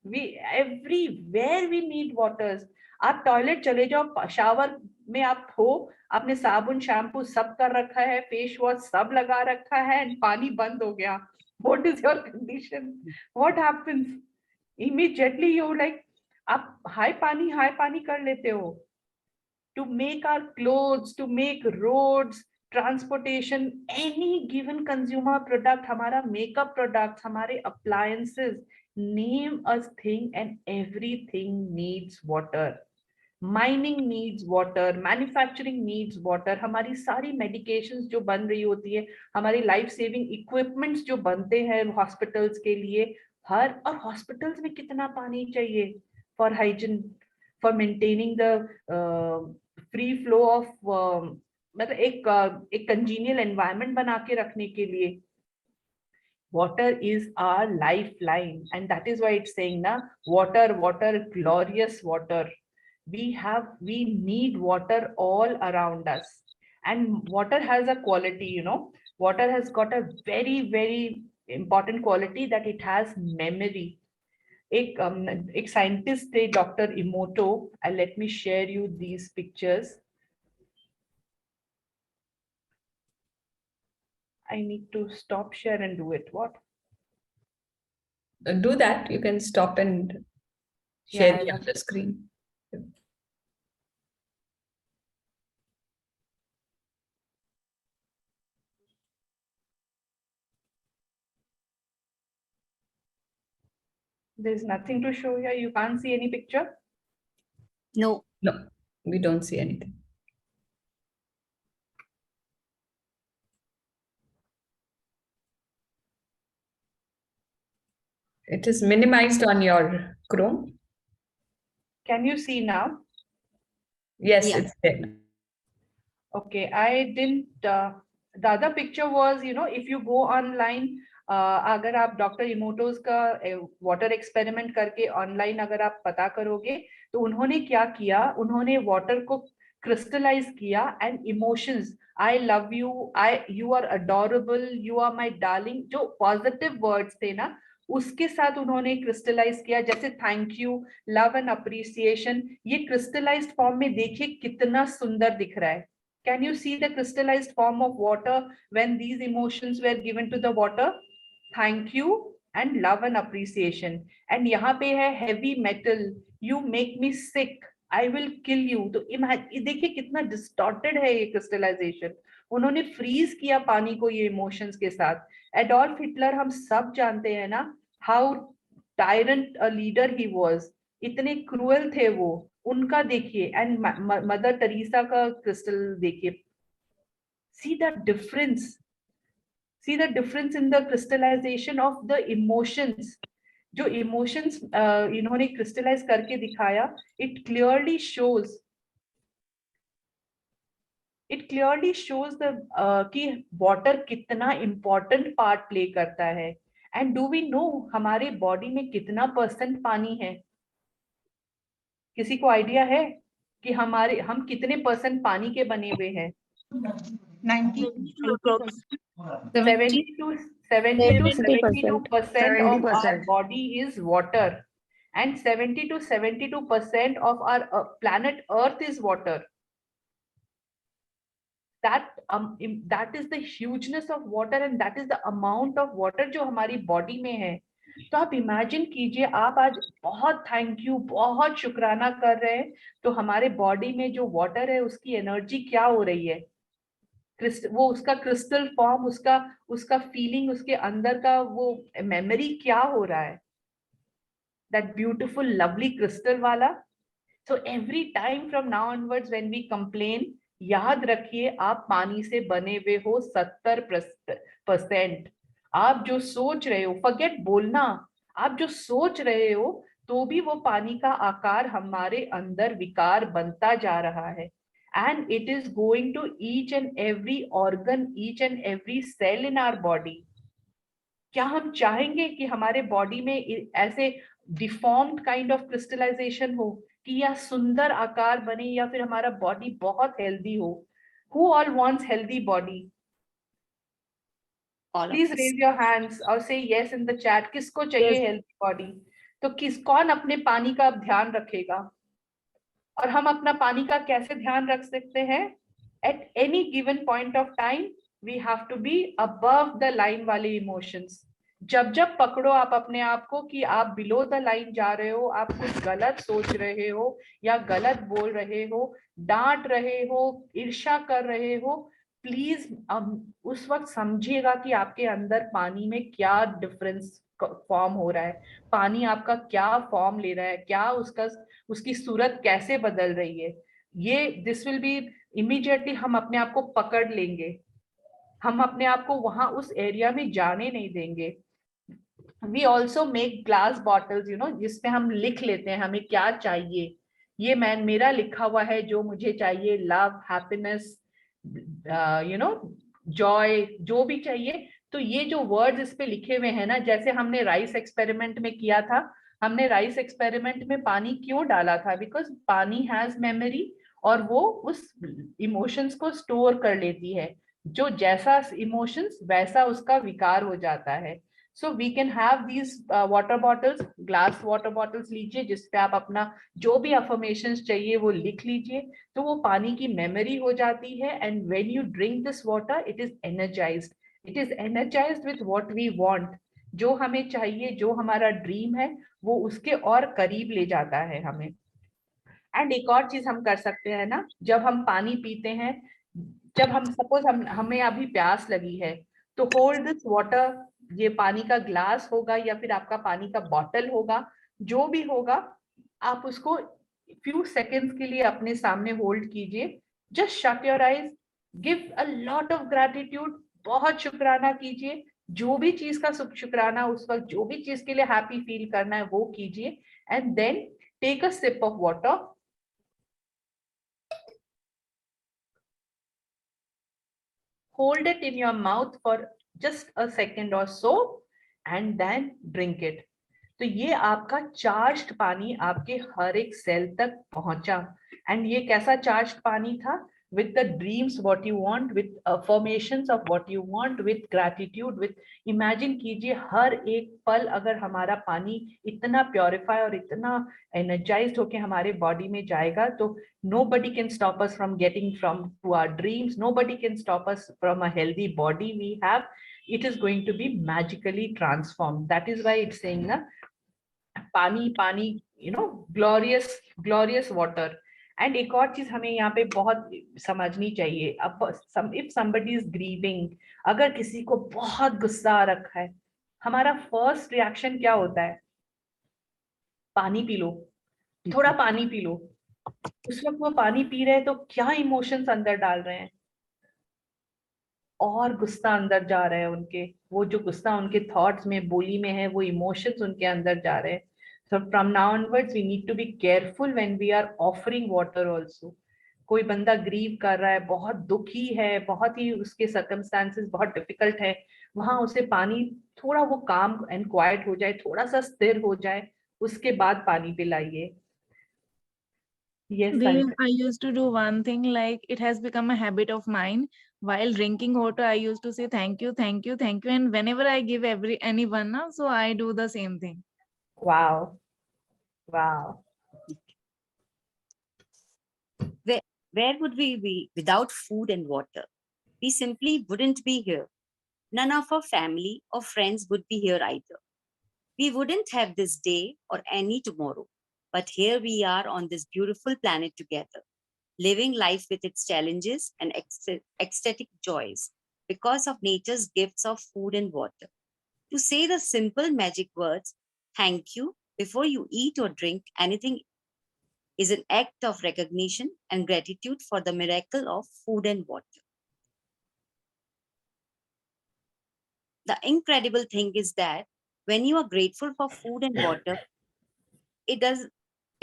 We everywhere we need waters. आप टॉयलेट चले जाओ, शावर में आप हो, आपने साबुन शैम्पू सब कर रखा है, फेस वॉश सब लगा रखा है, एंड पानी बंद हो गया. What is your condition? What happens? Immediately you like, आप हाई पानी कर लेते हो. To make our clothes, to make roads, transportation, any given consumer product, हमारा makeup products, हमारे appliances, name a thing and everything needs water. Mining needs water, manufacturing needs water. हमारी सारी medications जो बन रही होती है, हमारी life saving equipments जो बनते हैं hospitals के लिए, और hospitals में कितना पानी चाहिए for hygiene, for maintaining the free flow of मतलब एक congenial environment बना के रखने के लिए. Water is our lifeline, and that is why it's saying na, water, glorious water. We need water all around us, and water has a quality, you know, water has got a very, very important quality, that it has memory. एक scientist थे, Dr. Emoto, and let me share you these pictures. I need to stop share and do it. What? Do that. You can stop and share the other screen. There's nothing to show here. You can't see any picture? No. No, we don't see anything. It is minimized on your Chrome. Can you see now? Yes, Yeah. it's there. Okay, I didn't. The other picture was, you know, if you go online, अगर आप doctor इमोटोज का water experiment करके online अगर आप पता करोगे, तो उन्होंने क्या किया, उन्होंने वाटर को क्रिस्टलाइज किया, and emotions, I love you, you are adorable, you are my darling, जो पॉजिटिव वर्ड्स थे ना, उसके साथ उन्होंने क्रिस्टलाइज किया. जैसे thank you, love and appreciation, ये क्रिस्टलाइज्ड फॉर्म में देखिए कितना सुंदर दिख रहा है. Can you see the crystallized form of water when these emotions were given to the water? Thank you and love and appreciation. And यहाँ पे है heavy metal, you make me sick, I will kill you. तो देखिए कितना distorted है ये crystallization. उन्होंने freeze किया पानी को ये emotions के साथ. एडोल्फ हिटलर हम सब जानते हैं ना, how tyrant a leader he was. इतने क्रूएल थे वो, उनका देखिए. एंड मदर टेरेसा का क्रिस्टल देखिए. See the difference in the crystallisation of the emotions. जो इमोशंस इन्होंने क्रिस्टलाइज करके दिखाया, इट क्लियरली शोज द कि वाटर कितना इंपॉर्टेंट पार्ट प्ले करता है. एंड डू वी नो हमारे बॉडी में कितना % पानी है? किसी को आइडिया है कि हम कितने % पानी के बने हुए हैं? 70% of our body is water, and 70 to 72% of our planet Earth is water. that is the hugeness of water and that is the amount of water जो हमारी बॉडी में है. तो आप इमेजिन कीजिए, आप आज बहुत थैंक यू, बहुत शुक्राना कर रहे हैं, तो हमारे बॉडी में जो वाटर है उसकी एनर्जी क्या हो रही है, वो उसका क्रिस्टल फॉर्म, उसका फीलिंग, उसके अंदर का वो मेमोरी क्या हो रहा है, दैट ब्यूटिफुल लवली क्रिस्टल वाला. So every time from now onwards when we complain, याद रखिए आप पानी से बने हुए हो 70%. आप जो सोच रहे हो, फॉरगेट बोलना, आप जो सोच रहे हो तो भी वो पानी का आकार हमारे अंदर विकार बनता जा रहा है. And it is going to each and every organ, each and every cell in our body. क्या हम चाहेंगे कि हमारे बॉडी में ऐसे डिफॉर्म्ड काइंड ऑफ क्रिस्टलाइजेशन हो, कि या सुंदर आकार बने, या फिर हमारा बॉडी बहुत हेल्दी हो? Who all wants healthy body? Please raise your hands or say yes in the chat. किसको चाहिए healthy body? तो कौन अपने पानी का ध्यान रखेगा? और हम अपना पानी का कैसे ध्यान रख सकते हैं? At any given point of time, we have to be above the line वाले emotions. जब पकड़ो आप अपने आप को कि आप बिलो द लाइन जा रहे हो, आप कुछ गलत सोच रहे हो या गलत बोल रहे हो, डांट रहे हो, ईर्ष्या कर रहे हो, प्लीज उस वक्त समझिएगा कि आपके अंदर पानी में क्या डिफरेंस फॉर्म हो रहा है, पानी आपका क्या फॉर्म ले रहा है, क्या उसकी सूरत कैसे बदल रही है. ये दिस विल बी इमीडिएटली, हम अपने आप को पकड़ लेंगे, हम अपने आप को वहां उस एरिया में जाने नहीं देंगे. We also make glass bottles, जिसपे हम लिख लेते हैं हमें क्या चाहिए. ये मेरा लिखा हुआ है जो मुझे चाहिए, लव, हैप्पीनेस, जॉय, जो भी चाहिए. तो ये जो वर्ड्स इस पे लिखे हुए हैं ना, जैसे हमने राइस एक्सपेरिमेंट में किया था, हमने राइस एक्सपेरिमेंट में पानी क्यों डाला था? बिकॉज पानी हैज मेमोरी, और वो उस इमोशंस को स्टोर कर लेती है. जो जैसा इमोशंस वैसा उसका विकार हो जाता है. So we can have these water bottles, glass water bottles लीजिए, जिसपे आप अपना जो भी अफर्मेशंस चाहिए वो लिख लीजिए, तो वो पानी की मेमोरी हो जाती है. And when you drink this water, it is energised, it is energised with what we want. जो हमें चाहिए, जो हमारा ड्रीम है, वो उसके और करीब ले जाता है हमें. एंड एक और चीज हम कर सकते हैं ना, जब हम पानी पीते हैं, जब हम सपोज हमें अभी प्यास लगी है, तो होल्ड दिस वाटर, ये पानी का ग्लास होगा या फिर आपका पानी का बॉटल होगा, जो भी होगा, आप उसको फ्यू सेकेंड्स के लिए अपने सामने होल्ड कीजिए. Just shut your eyes, give a lot of gratitude, बहुत शुक्राना कीजिए, जो भी चीज का शुक्राना उस वक्त, जो भी चीज के लिए हैप्पी फील करना है वो कीजिए. And then take a sip of water, hold it in your mouth for just a second or so and then drink it. तो ये आपका चार्ज्ड पानी आपके हर एक सेल तक पहुंचा. एंड ये कैसा चार्ज्ड पानी था? with the dreams what you want, with affirmations of what you want, with gratitude, with imagine कीजिए हर एक पल अगर हमारा पानी इतना प्योरीफाई और इतना एनर्जाइज्ड होके हमारे बॉडी में जाएगा, तो nobody can stop us from getting from to our dreams, nobody can stop us from a healthy body we have. It is going to be magically transformed. That is why it's saying na पानी पानी, glorious water. And एक और चीज हमें यहाँ पे बहुत समझनी चाहिए. अब इफ समबडी इज ग्रीविंग, अगर किसी को बहुत गुस्सा आ रखा है, हमारा फर्स्ट रिएक्शन क्या होता है? पानी पी लो, थोड़ा पानी पी लो. उस वक्त वो पानी पी रहे हैं तो क्या इमोशंस अंदर डाल रहे हैं? और गुस्सा अंदर जा रहे हैं उनके, वो जो गुस्सा उनके थॉट्स में, बोली में है, वो इमोशंस उनके अंदर जा रहे हैं. So from now onwards, we need to be careful when we are offering water also. कोई बंदा ग्रीव कर रहा है, बहुत दुखी है, बहुत ही उसके सर्कमस्टांसेस बहुत डिफिकल्ट है, वहां उसे पानी, थोड़ा वो काम एंड क्वाइट हो जाए, थोड़ा सा स्थिर हो जाए, उसके बाद पानी पिलाइए. Yes, I used to do one thing, like it has become a habit of mine. While drinking water, I used to say thank you, thank you, thank you, and whenever I give anyone, so I do the same thing. Wow. Wow. Where would we be without food and water? we simply wouldn't be here. None of our family or friends would be here either. We wouldn't have this day or any tomorrow. But here we are on this beautiful planet together, living life with its challenges and ecstatic joys because of nature's gifts of food and water. To say the simple magic words, thank you, before you eat or drink anything is an act of recognition and gratitude for the miracle of food and water. The incredible thing is that when you are grateful for food and water, it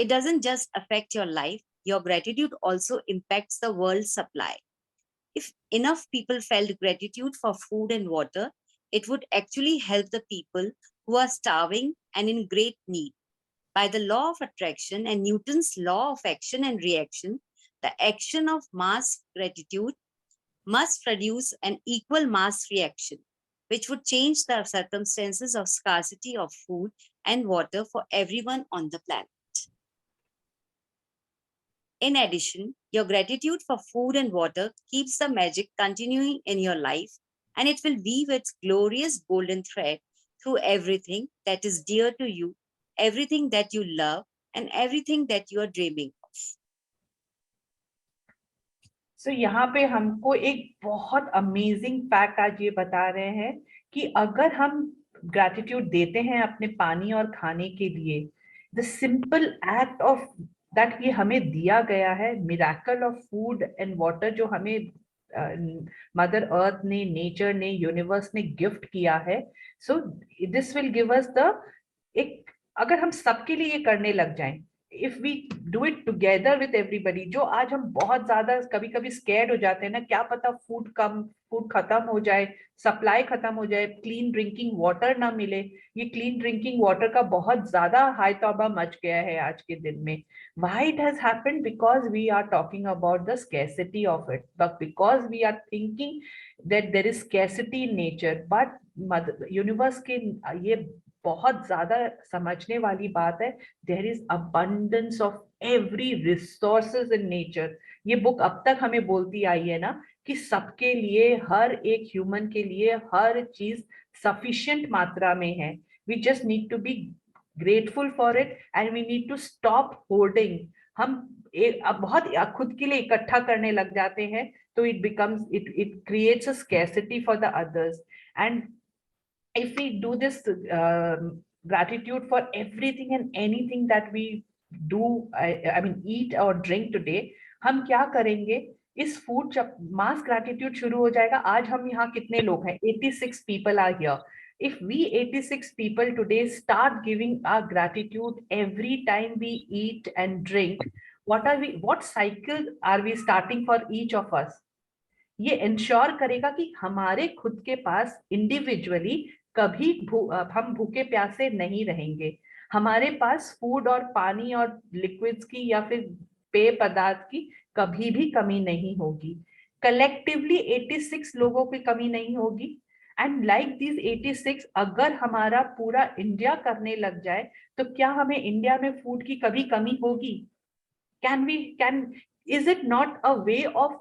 doesn't just affect your life, your gratitude also impacts the world's supply. If enough people felt gratitude for food and water, it would actually help the people who are starving and in great need. By the law of attraction and Newton's law of action and reaction, the action of mass gratitude must produce an equal mass reaction, which would change the circumstances of scarcity of food and water for everyone on the planet. In addition, your gratitude for food and water keeps the magic continuing in your life, and it will weave its glorious golden thread through everything that is dear to you, everything that you love, and everything that you are dreaming of. So यहाँ पे हमको एक बहुत amazing fact आज ये बता रहे हैं कि अगर हम ग्रैटिट्यूड देते हैं अपने पानी और खाने के लिए, the simple act of that ये हमें दिया गया है, miracle of food and water जो हमें मदर अर्थ ने, नेचर ने, यूनिवर्स ने गिफ्ट किया है, so this will give us the एक, अगर हम सबके लिए करने लग जाएं, if we do it together with everybody, जो आज हम बहुत ज्यादा कभी कभी स्कैर्ड हो जाते हैं ना, क्या पता फूड खत्म हो जाए, सप्लाई खत्म हो जाए, क्लीन ड्रिंकिंग वाटर ना मिले। ये क्लीन ड्रिंकिंग वाटर का बहुत ज्यादा हाई तौबा मच गया है आज के दिन में। Why it has happened? Because we are talking about the scarcity of it, but because we are thinking that there is scarcity in nature, but universe के ये बहुत ज्यादा समझने वाली बात है, there is abundance of every resources in nature. ये book अब तक हमें बोलती आई है ना कि सबके लिए, हर एक ह्यूमन के लिए हर चीज सफिशिएंट मात्रा में है। We just need to be grateful for it and we need to stop hoarding. हम बहुत खुद के लिए इकट्ठा करने लग जाते हैं, तो it creates a scarcity for the others. And if we do this gratitude for everything and anything that we do, I mean eat or drink today, हम क्या करेंगे? इस फूड मास ग्रैटिट्यूड शुरू हो जाएगा। आज हम यहाँ कितने लोग हैं? 86 people are here. If we 86 people today start giving our gratitude every time we eat and drink, what cycle are we starting for each of us? ये इंश्योर करेगा कि हमारे खुद के पास इंडिविजुअली कभी हम भूखे प्यासे नहीं रहेंगे। हमारे पास फूड और पानी और लिक्विड्स की या फिर पेय पदार्थ की कभी भी कमी नहीं होगी। कलेक्टिवली 86 लोगों की कमी नहीं होगी। एंड लाइक दिस 86, अगर हमारा पूरा इंडिया करने लग जाए, तो क्या हमें इंडिया में फूड की कभी कमी होगी? Is it not a way of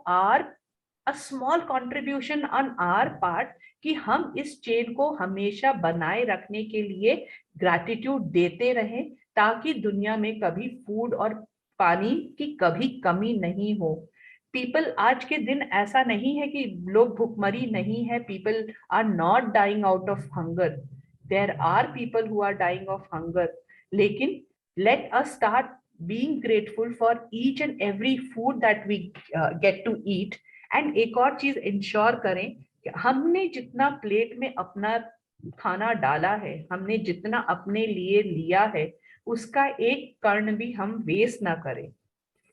a small contribution on our part कि हम इस चेन को हमेशा बनाए रखने के लिए ग्रैटिट्यूड देते रहें, ताकि दुनिया में कभी फूड और पानी की कभी कमी नहीं हो। पीपल, आज के दिन ऐसा नहीं है कि लोग भूखमरी नहीं है। People are not dying out of hunger, there are people who are dying of hunger. लेकिन let us start being grateful for each and every food that we get to eat. And एक और चीज ensure करें कि हमने जितना plate में अपना खाना डाला है, हमने जितना अपने लिए लिया है, उसका एक कण भी हम वेस्ट ना करें।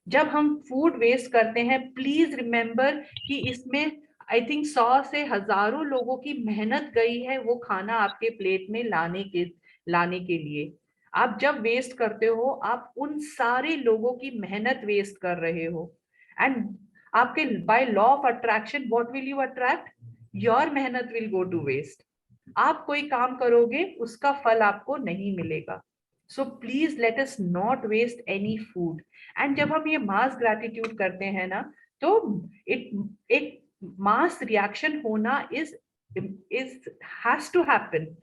जब हम फूड वेस्ट करते हैं, प्लीज रिमेंबर कि इसमें आई थिंक 100 से हजारों लोगों की मेहनत गई है वो खाना आपके प्लेट में लाने के लिए। आप जब वेस्ट करते हो, आप उन सारे लोगों की मेहनत वेस्ट कर रहे हो। एंड आपके by law of attraction, what will you attract? Your मेहनत विल गो टू वेस्ट। आप कोई काम करोगे, उसका फल आपको नहीं मिलेगा। So please let us not waste any food. And जब हम ये मास ग्रैटिट्यूड करते हैं ना, तो एक mass reaction hona is has to happen.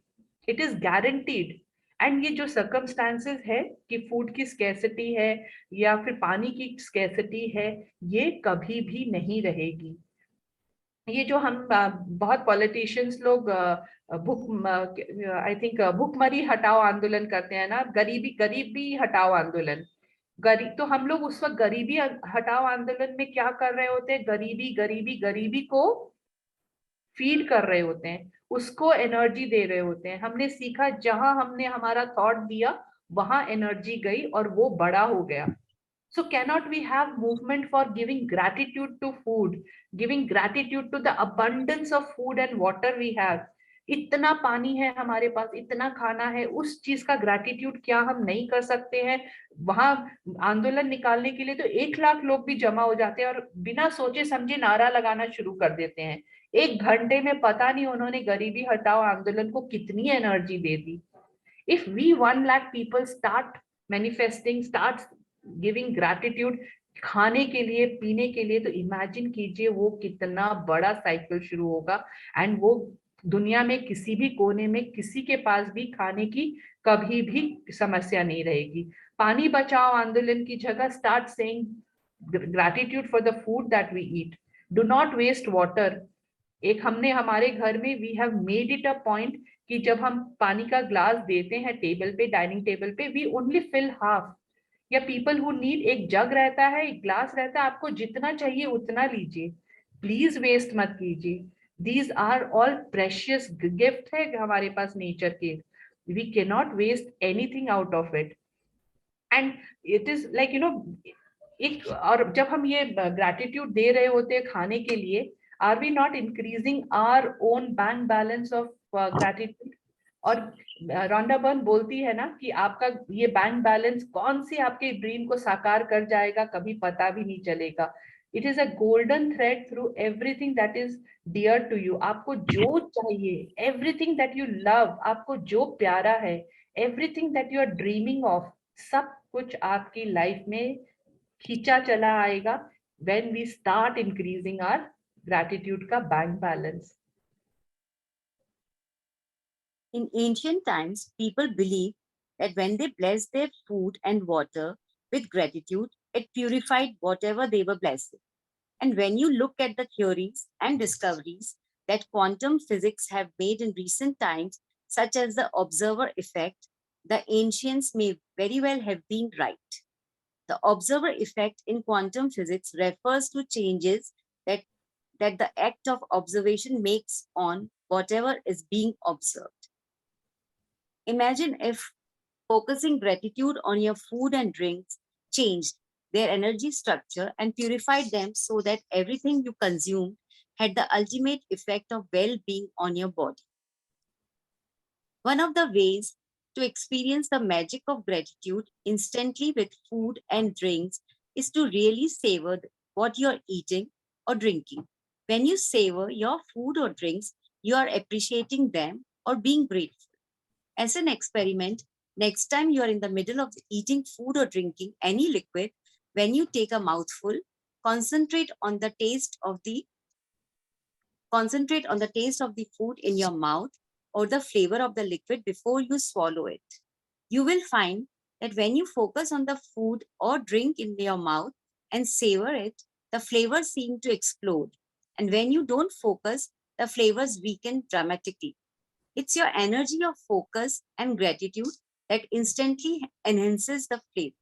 It is guaranteed. And ये जो सर्कमस्टांसेस है कि फूड की स्कैसिटी है या फिर पानी की स्कैसिटी है, ये कभी भी नहीं रहेगी. ये जो हम बहुत पॉलिटिशियंस लोग आई थिंक भूखमरी हटाओ आंदोलन करते हैं ना, गरीबी हटाओ आंदोलन, तो हम लोग उस वक्त गरीबी हटाओ आंदोलन में क्या कर रहे होते हैं? गरीबी को फीड कर रहे होते हैं, उसको एनर्जी दे रहे होते हैं. हमने सीखा जहां हमने हमारा थॉट दिया वहां एनर्जी गई और वो बड़ा हो गया. So cannot we have movement for giving gratitude to food, giving gratitude to the abundance of food and water we have? इतना पानी है हमारे पास, इतना खाना है, उस चीज का ग्रैटिट्यूड क्या हम नहीं कर सकते हैं? वहां आंदोलन निकालने के लिए तो 1 लाख लोग भी जमा हो जाते हैं और बिना सोचे समझे नारा लगाना शुरू कर देते हैं. 1 घंटे में पता नहीं उन्होंने गरीबी हटाओ आंदोलन को कितनी energy they the. If we 1 lakh people start manifesting, start giving gratitude खाने के लिए, पीने के लिए, तो इमेजिन कीजिए वो कितना बड़ा साइकिल शुरू होगा. एंड वो दुनिया में किसी भी कोने में किसी के पास भी खाने की कभी भी समस्या नहीं रहेगी. पानी बचाओ आंदोलन की जगह start saying gratitude for the food that we eat. Do not waste water. एक हमने हमारे घर में we have made it a point कि जब हम पानी का ग्लास देते हैं टेबल पे, डाइनिंग टेबल पे, वी ओनली फिल हाफ. या पीपल हु नीड, एक जग रहता है, एक ग्लास रहता है, आपको जितना चाहिए उतना लीजिए, प्लीज वेस्ट मत कीजिए. These are all precious gift है हमारे पास नेचर के. We can not waste anything out of it. And it is like एक, और जब हम ये ग्रैटिट्यूड दे रहे होते हैं खाने के लिए, are we not increasing our own bank balance of gratitude? और रॉन्डा बर्न बोलती है ना कि आपका ये बैंक बैलेंस कौन सी आपके ड्रीम को साकार कर जाएगा, कभी पता भी नहीं चलेगा. It is a golden thread through everything that is dear to you. आपको जो चाहिए, एवरीथिंग दैट यू लव, आपको जो प्यारा है, everything that you are dreaming of, सब कुछ आपकी लाइफ में खींचा चला आएगा when we start increasing our gratitude का bank balance. In ancient times, people believed that when they blessed their food and water with gratitude, it purified whatever they were blessing. And when you look at the theories and discoveries that quantum physics have made in recent times, such as the observer effect, the ancients may very well have been right. The observer effect in quantum physics refers to changes that the act of observation makes on whatever is being observed. Imagine if focusing gratitude on your food and drinks changed their energy structure and purified them so that everything you consumed had the ultimate effect of well-being on your body. One of the ways to experience the magic of gratitude instantly with food and drinks is to really savor what you're eating or drinking. When you savor your food or drinks, you are appreciating them or being grateful. As an experiment, next time you are in the middle of eating food or drinking any liquid, when you take a mouthful, concentrate on the taste of the food in your mouth or the flavor of the liquid before you swallow it. You will find that when you focus on the food or drink in your mouth and savor it, the flavors seem to explode. And when you don't focus, the flavors weaken dramatically. It's your energy of focus and gratitude that instantly enhances the flavor.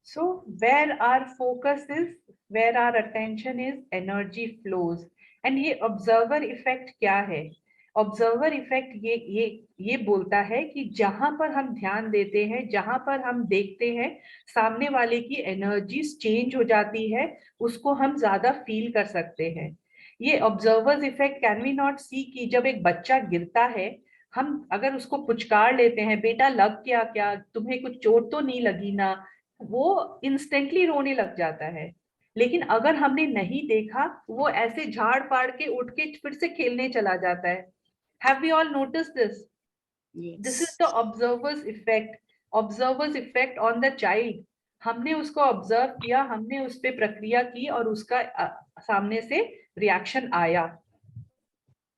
So where our focus is, where our attention is, energy flows. And ये observer effect क्या है? Observer effect ये बोलता है कि जहां पर हम ध्यान देते हैं, जहां पर हम देखते हैं, सामने वाले की एनर्जीज चेंज हो जाती है, उसको हम ज्यादा फील कर सकते हैं. ये observer's effect can we not see कि जब एक बच्चा गिरता है, हम अगर उसको पुचकार लेते हैं, बेटा लग क्या, तुम्हें कुछ चोट तो नहीं लगी ना, वो इंस्टेंटली रोने लग जाता है. लेकिन अगर हमने नहीं देखा, वो ऐसे झाड़ फाड़ के उठ के फिर से खेलने चला जाता है. Have we all noticed this? Yes. This is the observer's effect on the child. हमने उसको ऑब्जर्व किया, हमने उस पर प्रक्रिया की और उसका सामने से रिएक्शन आया।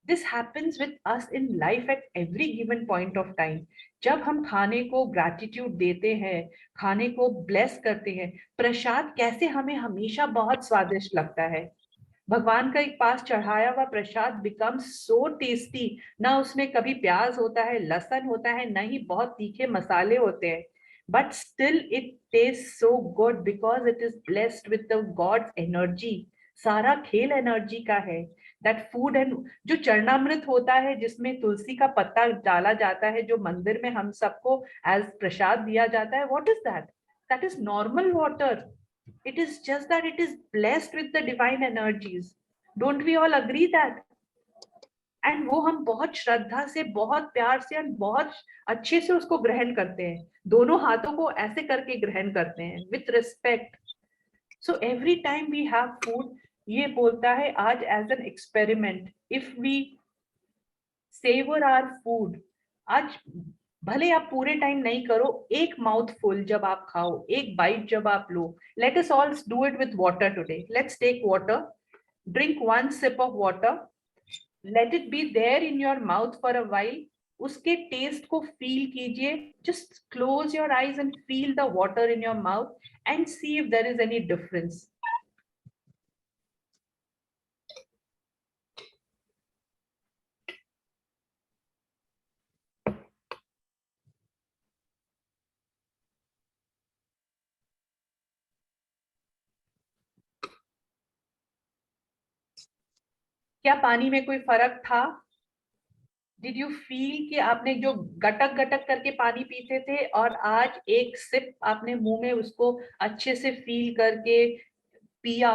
This happens with us in life at every given point of time. जब हम खाने को ग्रैटिट्यूड देते हैं, खाने को ब्लेस करते हैं, प्रसाद कैसे हमें हमेशा बहुत स्वादिष्ट लगता है। भगवान का एक पास चढ़ाया हुआ प्रसाद becomes so tasty. ना उसमें कभी प्याज होता है, लहसुन होता है, ना ही बहुत तीखे मसाले होते हैं, but still it tastes so good because it is blessed with the God's energy. सारा खेल एनर्जी का है। दैट फूड एंड जो चरणामृत होता है जिसमें तुलसी का पत्ता डाला जाता है, जो मंदिर में हम सबको एज प्रसाद दिया जाता है, what is that? That is normal water. It is just that it is blessed with the divine energies. Don't we all agree that? And वो हम बहुत श्रद्धा से, बहुत प्यार से और बहुत अच्छे से उसको ग्रहण करते हैं, दोनों हाथों को ऐसे करके ग्रहण करते हैं with respect. So every time we have food, ये बोलता है आज as an experiment, if we savor our food, आज भले आप पूरे टाइम नहीं करो, एक माउथफुल जब आप खाओ, एक बाइट जब आप लो. Let us all do it with water today. Let's take water, drink one sip of water, let it be there in your mouth for a while. उसके टेस्ट को फील कीजिए. Just close your eyes and feel the water in your mouth and see if there is any difference. क्या पानी में कोई फर्क था? Did you feel कि आपने जो गटक गटक करके पानी पीते थे और आज एक सिप आपने मुंह में उसको अच्छे से फील करके पिया?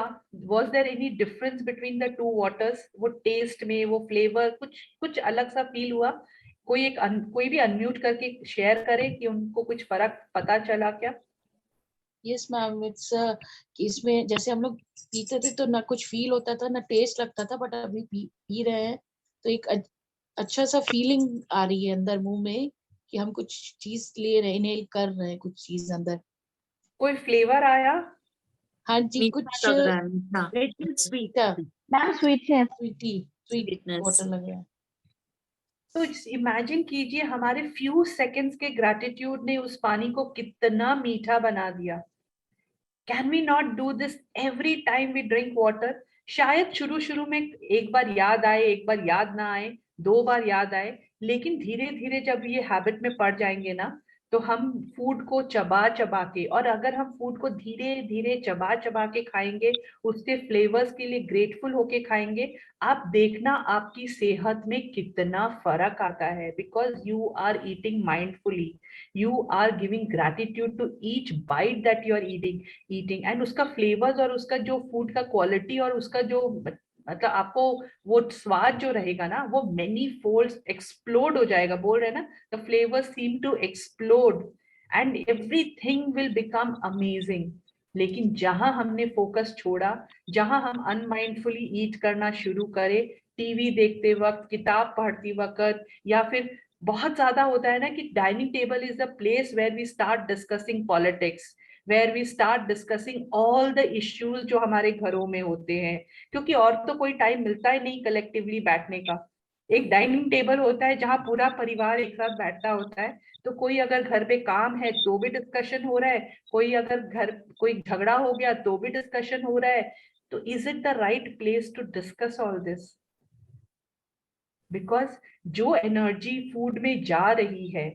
Was there any difference between the two waters? वो टेस्ट में, वो फ्लेवर, कुछ अलग सा फील हुआ? कोई भी अनम्यूट करके शेयर करे कि उनको कुछ फर्क पता चला क्या? यस मैम, इट्स इसमें जैसे हम लोग पीते थे तो ना कुछ फील होता था ना टेस्ट लगता था, बट अभी पी रहे हैं तो एक अच्छा सा फीलिंग आ रही है अंदर मुंह में कि हम कुछ चीज ले रहे हैं, इनहेल कर रहे हैं कुछ चीज अंदर. कोई फ्लेवर आया? हाँ जी, कुछ स्वीट मैम स्वीट है, स्वीट वाटर लग रहा है. तो इमेजिन कीजिए हमारे फ्यू सेकंड्स के ग्रैटिट्यूड ने उस पानी को कितना मीठा बना दिया. Can we not do this every time we drink water? शायद शुरू में एक बार याद आए, एक बार याद ना आए, 2 बार याद आए, लेकिन धीरे धीरे जब ये हैबिट में पड़ जाएंगे ना, तो हम फूड को चबा चबा के, और अगर हम फूड को धीरे धीरे चबा चबा के खाएंगे, उसके फ्लेवर्स के लिए ग्रेटफुल होके खाएंगे, आप देखना आपकी सेहत में कितना फर्क आता है. Because you are eating mindfully, you are giving gratitude to each bite that you are eating and उसका फ्लेवर्स और उसका जो फूड का क्वालिटी और उसका जो मतलब आपको वो स्वाद जो रहेगा ना, वो मेनी फोल्ड्स एक्सप्लोड हो जाएगा. बोल रहे हैं ना, the flavour seem to explode and everything will become amazing. लेकिन जहां हमने फोकस छोड़ा, जहां हम अनमाइंडफुली ईट करना शुरू करें, टीवी देखते वक्त, किताब पढ़ती वक्त, या फिर बहुत ज्यादा होता है ना कि dining table is the place where we start discussing politics, where we start discussing all the issues जो हमारे घरों में होते हैं, क्योंकि और तो कोई टाइम मिलता ही नहीं कलेक्टिवली बैठने का. एक डाइनिंग टेबल होता है जहां पूरा परिवार एक साथ बैठता होता है, तो कोई अगर घर पे काम है तो भी डिस्कशन हो रहा है, कोई अगर घर कोई झगड़ा हो गया तो भी डिस्कशन हो रहा है. तो is it the right place to discuss all this? Because जो एनर्जी फूड में जा रही है,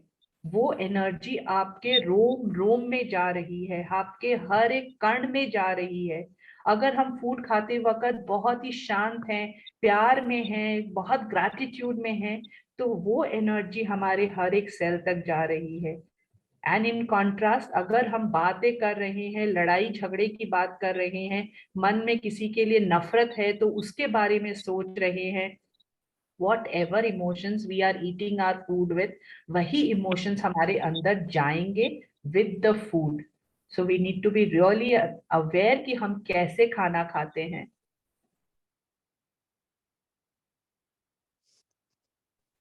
वो एनर्जी आपके रोम रोम में जा रही है, आपके हर एक कण में जा रही है. अगर हम फूड खाते वक्त बहुत ही शांत हैं, प्यार में हैं, बहुत ग्रैटिट्यूड में हैं, तो वो एनर्जी हमारे हर एक सेल तक जा रही है. एंड इन कॉन्ट्रास्ट, अगर हम बातें कर रहे हैं, लड़ाई झगड़े की बात कर रहे हैं, मन में किसी के लिए नफरत है तो उसके बारे में सोच रहे हैं, whatever emotions we are eating our food with, वही emotions हमारे अंदर जाएंगे with the food. So we need to be really aware कि हम कैसे खाना खाते हैं.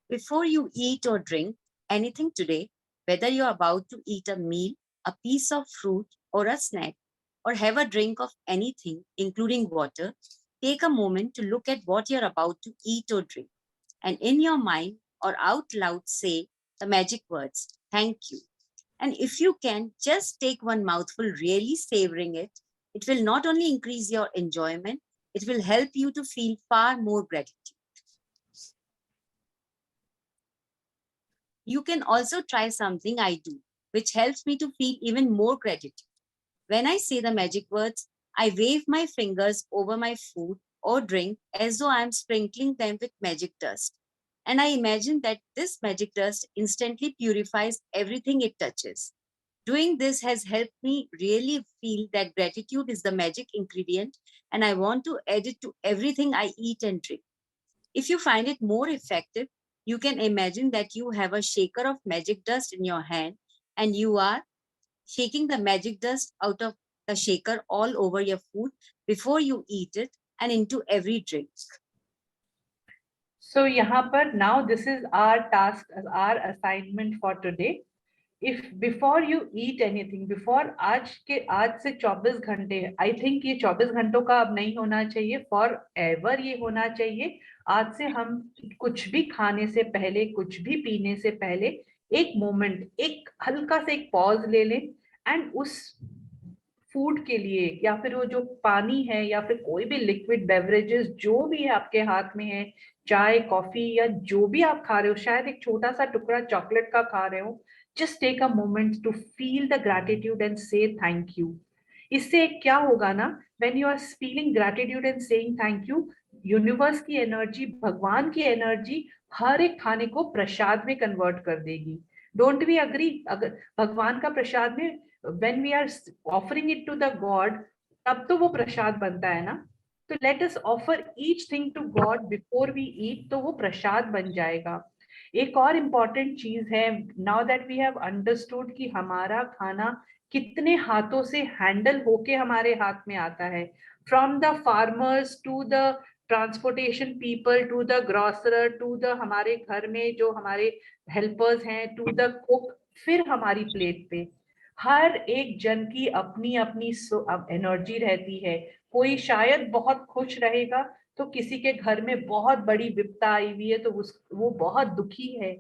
Before you eat or drink anything today, whether you're about to eat a meal, a piece of fruit, or a snack or have a drink of anything, including water, take a moment to look at what you're about to eat or drink. And in your mind or out loud, say the magic words, thank you. And if you can, just take one mouthful, really savoring it. It will not only increase your enjoyment, it will help you to feel far more gratitude. You can also try something I do, which helps me to feel even more gratitude. When I say the magic words, I wave my fingers over my food or drink as though I am sprinkling them with magic dust. And I imagine that this magic dust instantly purifies everything it touches. Doing this has helped me really feel that gratitude is the magic ingredient, and I want to add it to everything I eat and drink. If you find it more effective, you can imagine that you have a shaker of magic dust in your hand and you are shaking the magic dust out of the shaker all over your food before you eat it and into every drink. So यहाँ पर now this is our task, our assignment for today. If before you eat anything, before आज से 24 घंटे, I think ये 24 घंटों का अब नहीं होना चाहिए, forever ये होना चाहिए. आज से हम कुछ भी खाने से पहले, कुछ भी पीने से पहले एक मोमेंट, एक हल्का से एक पॉज ले लें एंड उस फूड के लिए या फिर वो जो पानी है या फिर कोई भी लिक्विड बेवरेजेस जो भी है आपके हाथ में है, चाय कॉफी या जो भी आप खा रहे हो, शायद एक छोटा सा टुकड़ा चॉकलेट का खा रहे हो, just take a moment to feel the gratitude and say thank you. इससे क्या होगा ना, when you are feeling gratitude and saying thank you, universe की एनर्जी, भगवान की एनर्जी हर एक खाने को प्रसाद में कन्वर्ट कर देगी. Don't we agree? अगर भगवान का प्रसाद में when we are offering it to the God, तब तो वो प्रसाद बनता है ना. तो let us offer each thing to God before we eat, तो वो प्रसाद बन जाएगा. एक और इम्पॉर्टेंट चीज है, now that we have understood कि हमारा खाना कितने हाथों से हैंडल होके हमारे हाथ में आता है, from the farmers to the transportation people to the grocer to the हमारे घर में जो हमारे हेल्पर्स हैं टू द कुक, फिर हमारी प्लेट पे हर एक जन की अपनी अपनी एनर्जी रहती है. कोई शायद बहुत खुश रहेगा तो किसी के घर में बहुत बड़ी विपदा आई हुई है तो वो बहुत दुखी है,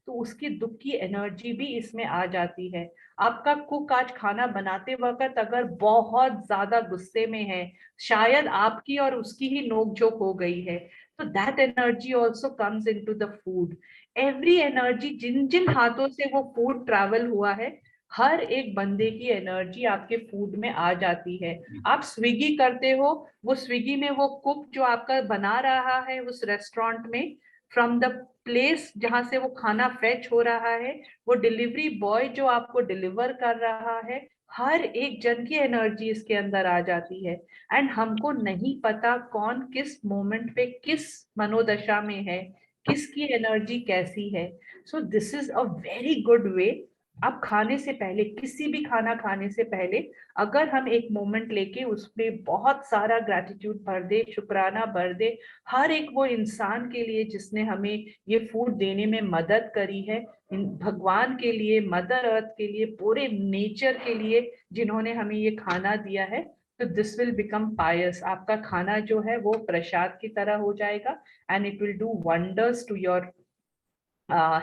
तो उसकी दुख की एनर्जी भी इसमें आ जाती है. आपका कुक आज खाना बनाते वक्त अगर बहुत ज्यादा गुस्से में है, शायद आपकी और उसकी ही नोकझोंक हो गई है, तो that energy also comes into the food. Every energy, जिन जिन हाथों से वो फूड ट्रैवल हुआ है, हर एक बंदे की एनर्जी आपके फूड में आ जाती है. आप स्विगी करते हो, वो स्विगी में वो कुक जो आपका बना रहा है उस रेस्टोरेंट में, फ्रॉम द प्लेस जहां से वो खाना फेच हो रहा है, वो डिलीवरी बॉय जो आपको डिलीवर कर रहा है, हर एक जन की एनर्जी इसके अंदर आ जाती है. एंड हमको नहीं पता कौन किस मोमेंट पे किस मनोदशा में है, किसकी एनर्जी कैसी है. सो this is a very good way. अब खाने से पहले, किसी भी खाना खाने से पहले अगर हम एक मोमेंट लेके उसमें बहुत सारा ग्रैटिट्यूड भर दे, शुक्राना भर दे हर एक वो इंसान के लिए जिसने हमें ये फूड देने में मदद करी है, भगवान के लिए, मदर अर्थ के लिए, पूरे नेचर के लिए जिन्होंने हमें ये खाना दिया है, तो दिस विल बिकम पायस. आपका खाना जो है वो प्रसाद की तरह हो जाएगा and it will do wonders to your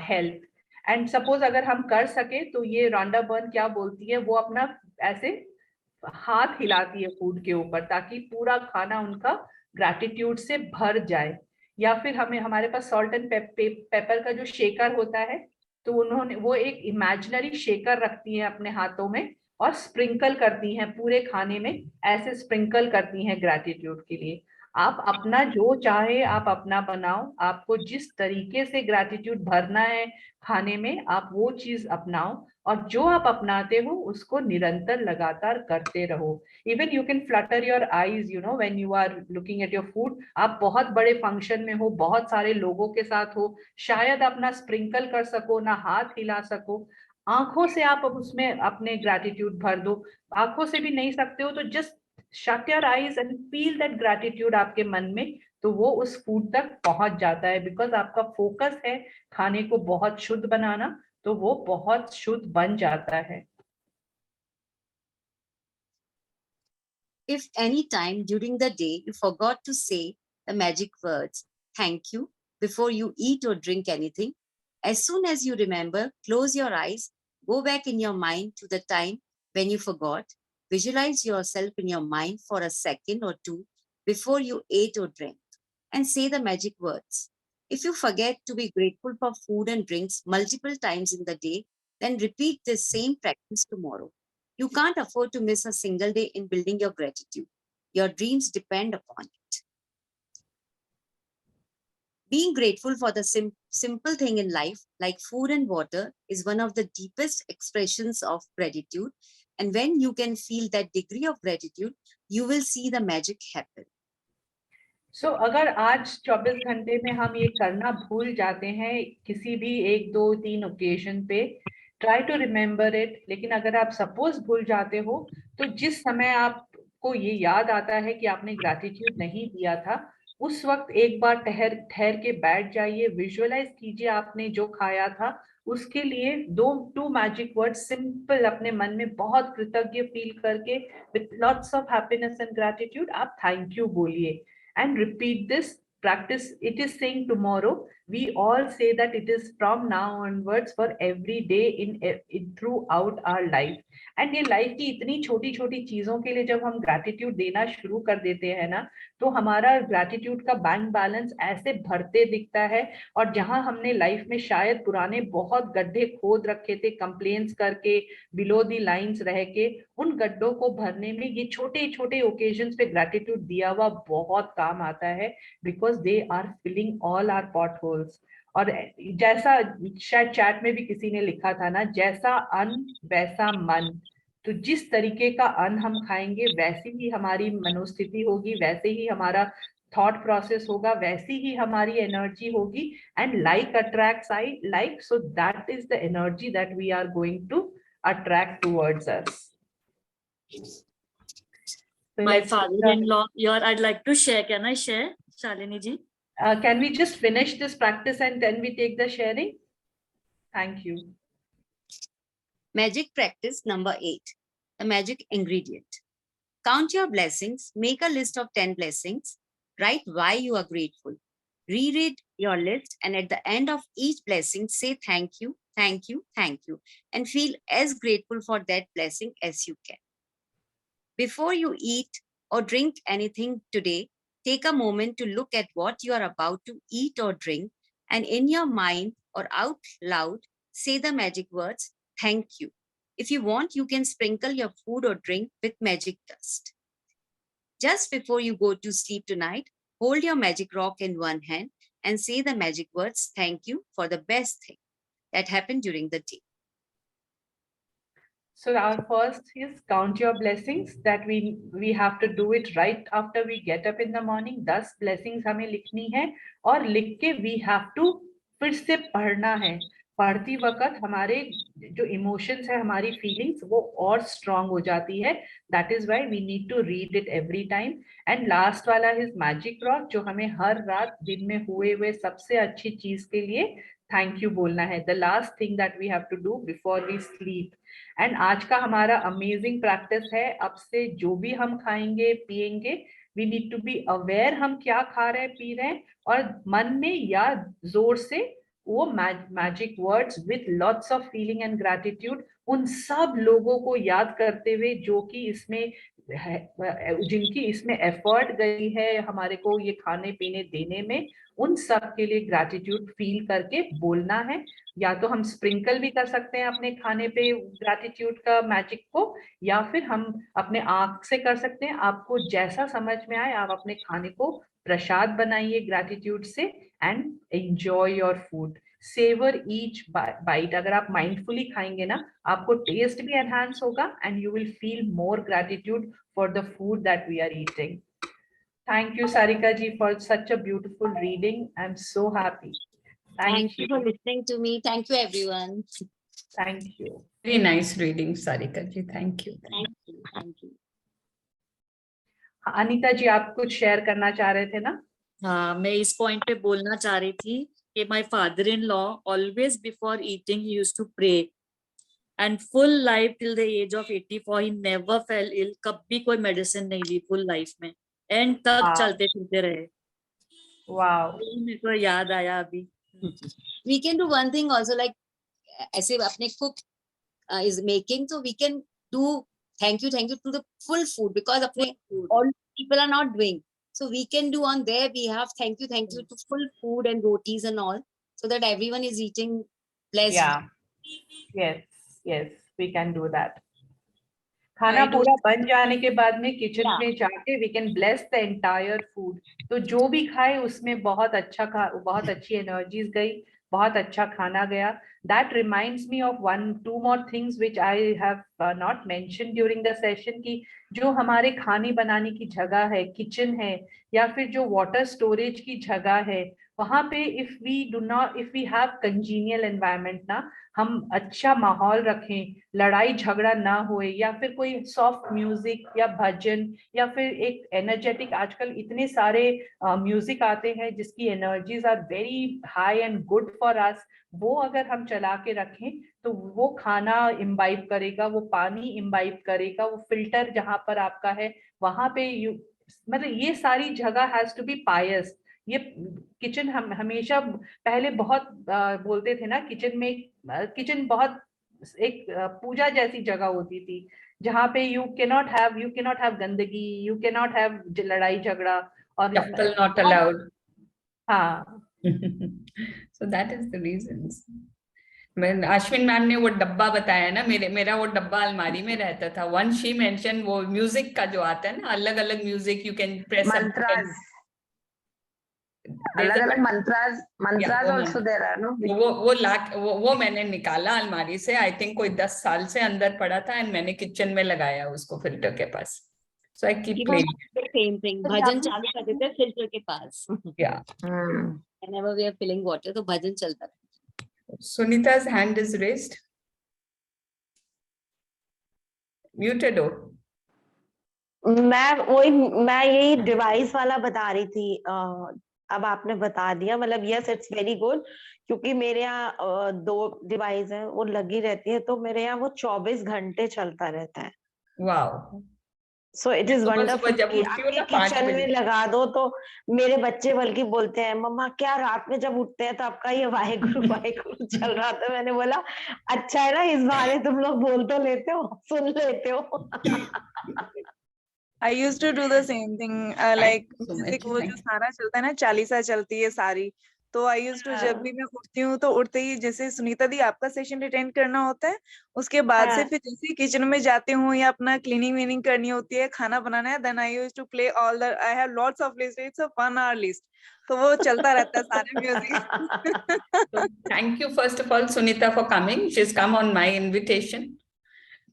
health. And suppose अगर हम कर सके तो ये रॉन्डा बर्न क्या बोलती है, वो अपना ऐसे हाथ हिलाती है फूड के ऊपर ताकि पूरा खाना उनका ग्रैटिट्यूड से भर जाए. या फिर हमें हमारे पास सॉल्ट एंड पेपर का जो शेकर होता है, तो उन्होंने वो एक इमेजिनरी शेकर रखती है अपने हाथों में और स्प्रिंकल करती हैं पूरे खाने में, ऐसे स्प्रिंकल करती हैं ग्रैटिट्यूड के लिए. आप अपना जो चाहे आप अपना बनाओ, आपको जिस तरीके से ग्रैटिट्यूड भरना है खाने में आप वो चीज अपनाओ, और जो आप अपनाते हो उसको निरंतर लगातार करते रहो. Even you can flutter your eyes, you know, when you are looking at your food. आप बहुत बड़े फंक्शन में हो, बहुत सारे लोगों के साथ हो, शायद आप ना स्प्रिंकल कर सको, ना हाथ हिला सको, आंखों से आप उसमें अपने ग्रैटिट्यूड भर दो. आंखों से भी नहीं सकते हो तो just shut your eyes and feel that gratitude आपके मन में, तो वो उस फूड तक पहुंच जाता है. बिकॉज आपका फोकस है खाने को बहुत शुद्ध बनाना, तो वो बहुत शुद्ध बन जाता है. If any time during the day you forgot to say the magic words, thank you, before you eat or drink anything, as soon as you remember, close your eyes, go back in your mind to the time when you forgot, visualize yourself in your mind for a second or two before you ate or drank, and say the magic words. If you forget to be grateful for food and drinks multiple times in the day, then repeat this same practice tomorrow. You can't afford to miss a single day in building your gratitude. Your dreams depend upon it. Being grateful for the simple thing in life, like food and water, is one of the deepest expressions of gratitude. And when you can feel that degree of gratitude, you will see the magic happen. So अगर आज 24 घंटे में हम ये करना भूल जाते हैं किसी भी 1, 2, 3 ओकेजन पे, ट्राई टू रिमेम्बर इट. लेकिन अगर आप सपोज भूल जाते हो, तो जिस समय आपको ये याद आता है कि आपने ग्रैटिट्यूड नहीं दिया था, उस वक्त एक बार ठहर के बैठ जाइए, विजुअलाइज कीजिए आपने जो खाया था, उसके लिए 2 मैजिक वर्ड सिंपल अपने मन में बहुत कृतज्ञ फील करके with lots of happiness and gratitude आप थैंक यू बोलिए. And repeat this practice. It is saying tomorrow. We all say that it is from now onwards for every day in throughout our life. And ये life की इतनी छोटी छोटी चीजों के लिए जब हम ग्रैटिट्यूड देना शुरू कर देते हैं ना, तो हमारा ग्रैटिट्यूड का बैंक बैलेंस ऐसे भरते दिखता है. और जहां हमने लाइफ में शायद पुराने बहुत गड्ढे खोद रखे थे कंप्लेंट्स करके, बिलो दी लाइंस रह के, उन गड्ढों को भरने में ये छोटे छोटे ओकेजन्स पे ग्रैटिट्यूड दिया हुआ बहुत काम आता है, because they are filling all our potholes. और जैसा शायद चैट में भी किसी ने लिखा था ना, जैसा अन्न वैसा मन. तो जिस तरीके का अन्न हम खाएंगे वैसी ही हमारी मनोस्थिति होगी, वैसे ही हमारा थॉट प्रोसेस होगा, वैसी ही हमारी एनर्जी होगी. And like attracts like, so that is the energy that we are going to attract towards us. So My father-in-law, I'd like to share. Can I share, Shalini ji? Can we just finish this practice and then we take the sharing? Thank you. Magic practice number 8, the magic ingredient. Count your blessings, make a list of 10 blessings, write why you are grateful. Reread your list, and at the end of each blessing, say thank you, thank you, thank you, and feel as grateful for that blessing as you can. Before you eat or drink anything today, take a moment to look at what you are about to eat or drink, and in your mind or out loud, say the magic words, thank you. If you want, you can sprinkle your food or drink with magic dust. Just before you go to sleep tonight, hold your magic rock in one hand and say the magic words, thank you, for the best thing that happened during the day. So our first is count your blessings, that we have to do it right after we get up in the morning. 10 blessings हमें लिखनी है, और लिख के we have to फिर से पढ़ना है. पढ़ती वक्त हमारे जो इमोशंस है, हमारी फीलिंग्स, वो और स्ट्रांग हो जाती है. That is why we need to read it every time. And last वाला इज मैजिक रॉक, जो हमें हर रात दिन में हुए सबसे अच्छी चीज के लिए थैंक यू बोलना है. The last thing that we have to do before we sleep. And आज का हमारा अमेजिंग प्रैक्टिस है, अब से जो भी हम खाएंगे पिएंगे, we need to be aware हम क्या खा रहे हैं पी रहे हैं, और मन में या जोर से वो magic words with lots of feeling and gratitude उन सब लोगों को याद करते हुए जो कि इसमें जिनकी इसमें एफर्ट गई है हमारे को ये खाने पीने देने में, उन सब के लिए ग्रैटिट्यूड फील करके बोलना है. या तो हम स्प्रिंकल भी कर सकते हैं अपने खाने पे ग्रैटिट्यूड का मैजिक को, या फिर हम अपने आंख से कर सकते हैं. आपको जैसा समझ में आए आप अपने खाने को प्रसाद बनाइए ग्रैटिट्यूड से, and enjoy your food. Savour each bite. अगर आप माइंडफुली खाएंगे ना, आपको टेस्ट भी एनहांस होगा, and you will feel more gratitude for the food that we are eating. Thank you, Sarika ji, for such a beautiful reading. I'm so happy. Thank you for listening to me. Thank you, everyone. Thank you. Very nice reading, Sarika ji. Thank you. Thank you. Thank you. Anita ji, आप कुछ share करना चाह रहे थे ना? हाँ, मैं इस पॉइंट पे बोलना चाह रही थी कि my father-in-law always before eating he used to pray and full life till the age of 84 he never fell ill. कभी कोई medicine नहीं ली full life में, end तक Wow. चलते फिरते रहे. Wow. ये मेरे को याद आया अभी. We can do one thing also, like ऐसे अपने cook is making, so we can do thank you to the full food, because अपने all people are not doing, so we can do on their behalf thank you to full food and rotis and all, so that everyone is eating blessed. Yeah. Yes, we can do that. खाना I do- पूरा बन जाने के बाद में kitchen Yeah. में जाके we can bless the entire food. तो जो भी खाए उसमें बहुत अच्छी एनर्जीज गई, बहुत अच्छा खाना गया. That reminds me of two more things which I have not mentioned during the session, कि जो हमारे खाने बनाने की जगह है, किचन है, या फिर जो वाटर स्टोरेज की जगह है, वहां पे if we have congenial environment ना, हम अच्छा माहौल रखें, लड़ाई झगड़ा ना होए, या फिर कोई सॉफ्ट म्यूजिक या भजन, या फिर एक एनर्जेटिक, आजकल इतने सारे म्यूजिक आते हैं जिसकी energies are very high and good for us, वो अगर हम चला के रखें तो वो खाना इम्बाइब करेगा, वो पानी इम्बाइब करेगा, वो फिल्टर जहां पर आपका है वहां पे मतलब ये सारी जगह हैज टू बी पायस. ये किचन हम हमेशा पहले बहुत बोलते थे ना, किचन बहुत एक पूजा जैसी जगह होती थी, जहाँ पे यू कैनॉट हैव गंदगी, यू कैनॉट हैव लड़ाई झगड़ा, और चप्पल not allowed. हाँ. So that is the reasons. मैं अश्विन मैम ने वो डब्बा बताया ना, मेरा वो डब्बा अलमारी में रहता था. वन शी मेंशन वो म्यूजिक का जो आता है ना, अलग अलग music, you can press Mantras. अलग-अलग mantras also there are, no? वो मैंने निकाला अलमारी से. आई थिंक कोई 10 साल से अंदर पड़ा था, एंड मैंने किचन में लगाया उसको फिल्टर के पास. So I keep playing. Same thing. भजन चालू कर देते हैं filter के पास. Yeah. Whenever we are filling water, तो भजन चलता है. Sunita's hand is raised. Muted हो. मैं यही डिवाइस वाला बता रही थी. अब आपने बता दिया, मतलब यस इट्स वेरी गुड, क्योंकि मेरे यहाँ 2 डिवाइस हैं, वो लगी रहती है, तो मेरे यहाँ वो 24 घंटे चलता रहता है. Wow. So it is wonderful. जब उठती हो ना 5 किचन में बजे लगा दो तो मेरे बच्चे बल्कि बोलते हैं, मम्मा क्या रात में जब उठते हैं तो आपका ये वाहेगुरु चल रहा था. मैंने बोला अच्छा है ना, इस बारे तुम लोग बोल तो लेते हो, सुन लेते हो. I used to do the same thing, like so music much. वो जो सारा चलता है ना, चालीसा चलती है सारी, तो आई यूज टू जब भी मैं उठती हूँ तो उठते ही जैसे सुनीता दी आपका सेशन अटेंड करना होता है, उसके बाद से फिर जैसे किचन में जाती हूँ या अपना क्लीनिंग वीनिंग करनी होती है, खाना बनाना है, then I use to play all the, I have lots of list, it's a 1 hour list, तो वो चलता रहता है सारे music. So thank you first of all Sunita for coming. She's come on my invitation.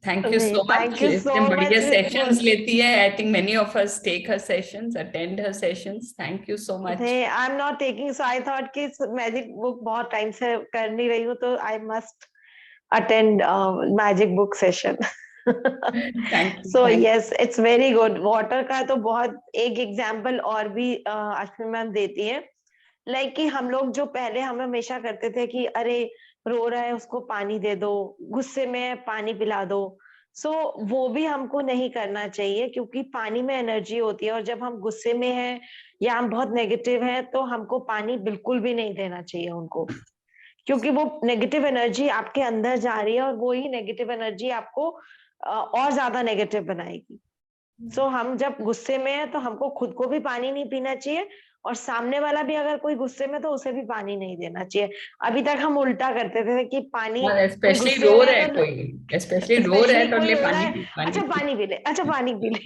Thank you so much. Thank you so इतने बढ़िया much. sessions लेती है. I think many of us take her sessions, attend her sessions. Thank you so much. I'm not taking, so I thought कि magic book बहुत time से कर नहीं रही हूँ, तो I must attend magic book session. Thank you. So yes, it's very good. Water का तो बहुत एक एग्जाम्पल और भी अश्विन मैम देती है, लाइक कि हम लोग जो पहले हम हमेशा करते थे कि अरे रो रहा है उसको पानी दे दो, गुस्से में पानी पिला दो. सो वो भी हमको नहीं करना चाहिए, क्योंकि पानी में एनर्जी होती है, और जब हम गुस्से में हैं या हम बहुत नेगेटिव हैं तो हमको पानी बिल्कुल भी नहीं देना चाहिए उनको, क्योंकि वो नेगेटिव एनर्जी आपके अंदर जा रही है और वो ही नेगेटिव एनर्जी आपको और ज्यादा नेगेटिव बनाएगी. सो हम जब गुस्से में हैं तो हमको खुद को भी पानी नहीं पीना चाहिए, और सामने वाला भी अगर कोई गुस्से में तो उसे भी पानी नहीं देना चाहिए. अभी तक हम उल्टा करते थे कि पानी, स्पेशली रो रहा है कोई, स्पेशली रो रहा है तो ले पानी, अच्छा पानी पी ले, अच्छा पानी पी ले.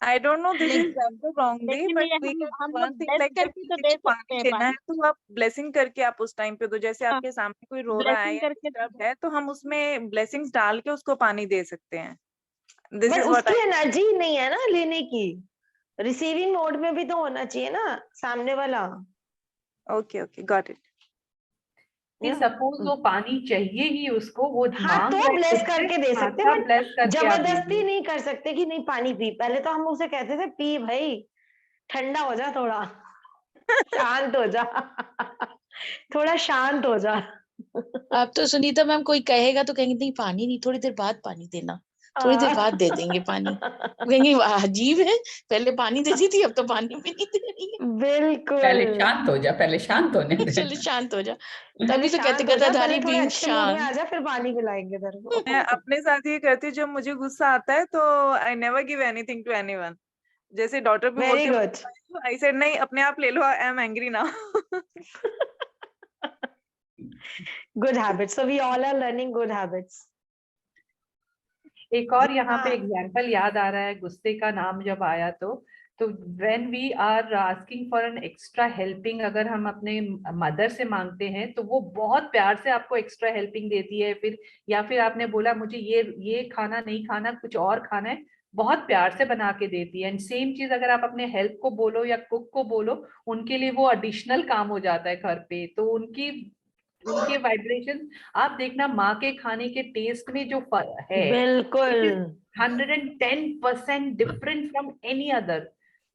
I don't know this is done wrongly, but we can one thing like जब किसी को पानी देना है तो आप ब्लेसिंग करके आप उस टाइम पे दो, जैसे आपके सामने कोई रो रहा है या डिस्टर्ब है तो हम उसमें ब्लेसिंग्स डाल के उसको पानी दे सकते हैं. This is what उसकी एनर्जी नहीं है ना लेने की, रिसीविंग मोड में भी तो होना चाहिए ना सामने वाला. Okay, okay, got it. Suppose वो पानी चाहिए ही उसको, वो हाँ तो ब्लेस करके दे सकते हैं, बट जबरदस्ती नहीं कर सकते कि नहीं पानी पी. पहले तो हम उसे कहते थे पी भाई, ठंडा हो जा थोड़ा, शांत हो जा, थोड़ा शांत हो जा. अब तो सुनीता मैम कोई कहेगा तो कहेंगे नहीं पानी नहीं, थोड़ी देर बाद पानी देना, थोड़ी देर बाद दे देंगे पानी। कहेंगे अजीब है, पहले पानी देती थी अब तो पानी भी नहीं दे रही है। बिल्कुल। पहले शांत हो जा, पहले शांत होने दे। चलो शांत हो जा, पहले तभी तो कहते शांत हो जा, गदाधारी पहले थोड़े बीइंग अच्छे मूड में आ शांत। जा, फिर पानी पिलाएंगे तेरे को। मैं अपने साथ ये करती हूँ, जब मुझे गुस्सा आता है तो I never give anything to anyone. जैसे डॉटर भी वेरी बोलती गुड। है, आई सेड नहीं, अपने आप ले लो, I am angry now. Good habits, so we all are learning good habits. एक और यहाँ पे हाँ। एग्जाम्पल याद आ रहा है, गुस्से का नाम जब आया तो when we are asking for an extra helping, अगर हम अपने मदर से मांगते हैं तो वो बहुत प्यार से आपको एक्स्ट्रा हेल्पिंग देती है। फिर या फिर आपने बोला मुझे ये खाना नहीं खाना, कुछ और खाना है, बहुत प्यार से बना के देती है। एंड सेम चीज अगर आप अपने हेल्प को बोलो या कुक को बोलो, उनके लिए वो एडिशनल काम हो जाता है घर पे। तो उनके वाइब्रेशन आप देखना, माँ के खाने के टेस्ट में जो है बिल्कुल। 110% डिफरेंट फ्रॉम एनी अदर।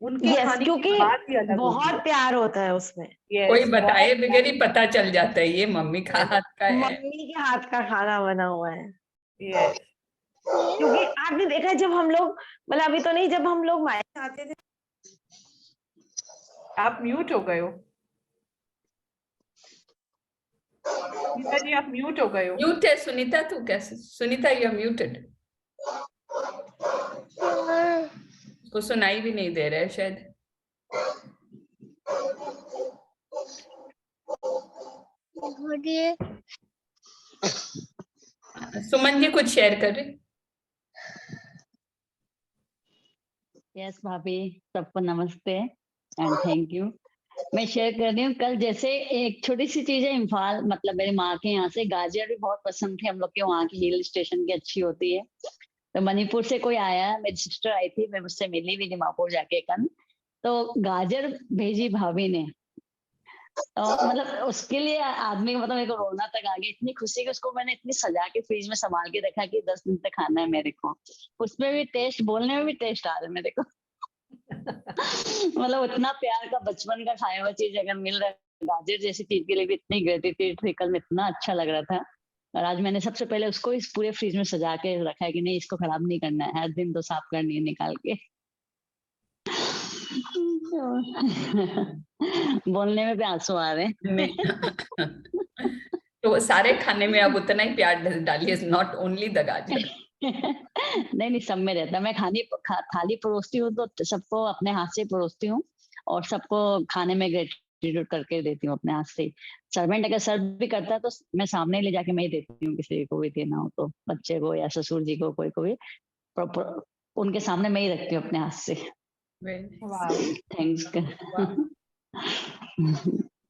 उनके यस, खाने क्योंकि की बात ही अलग होती बहुत है। प्यार होता है उसमें। कोई Yes, बताए बहुत बगैर ही पता चल जाता है ये मम्मी का हाथ का है। मम्मी के हाथ का खाना बना हुआ है। Yes. क्योंकि आपने देखा जब हम लोग, मतलब अभी तो नहीं, जब हम लोग मायके आते थे। आप म्यूट हो गए हो सुनीता जी, आप म्यूट हो गए हो। म्यूट है सुनीता, तू कैसे? Sunita you are muted. उसको सुनाई भी नहीं दे रहा है शायद। सुमन जी कुछ शेयर कर रहे? यस भाभी, सबको नमस्ते एंड थैंक यू। मैं शेयर कर रही हूँ, कल जैसे एक छोटी सी चीज है, इम्फाल मतलब मेरी माँ के यहाँ से गाजर भी बहुत पसंद थे हम लोग के, वहाँ की हिल स्टेशन की अच्छी होती है। तो मणिपुर से कोई आया, मेरी सिस्टर आई थी, मैं मुझसे मिली भी दिमापुर जाके कल, तो गाजर भेजी भाभी ने। मतलब उसके लिए आदमी मतलब मेरे को रोना तक आ गया, इतनी खुशी कि उसको मैंने इतनी सजा के फ्रिज में संभाल के रखा कि 10 दिन तक खाना है मेरे को। उसमें भी टेस्ट, बोलने में भी टेस्ट आ रहा है मेरे को। मतलब इतना प्यार का बचपन का खाया हुआ चीज अगर मिल रहा है, गाजर जैसी चीज के लिए भी इतनी ग्रेटिट्यूड थी कल में, इतना अच्छा लग रहा था। और आज मैंने सबसे पहले उसको इस पूरे फ्रिज में सजा के रखा है कि नहीं इसको खराब नहीं करना है, हर दिन तो साफ करनी है निकाल के। बोलने में भी आंसू आ रहे हैं। तो सारे खाने में अब उतना ही प्यार डालिए, नॉट ओनली द गाजर। नहीं सब में रहता है। मैं थाली परोसती हूँ तो सबको अपने हाथ से परोसती हूँ और सबको खाने में ग्रेटिट्यूड करके देती हूँ अपने हाथ से। सर्वेंट अगर सर्व भी करता है तो मैं सामने ले जाके मैं ही देती हूँ, किसी को भी देना हो तो, बच्चे को या ससुर जी को, कोई को भी उनके सामने मैं ही रखती हूँ अपने हाथ से। Thanks.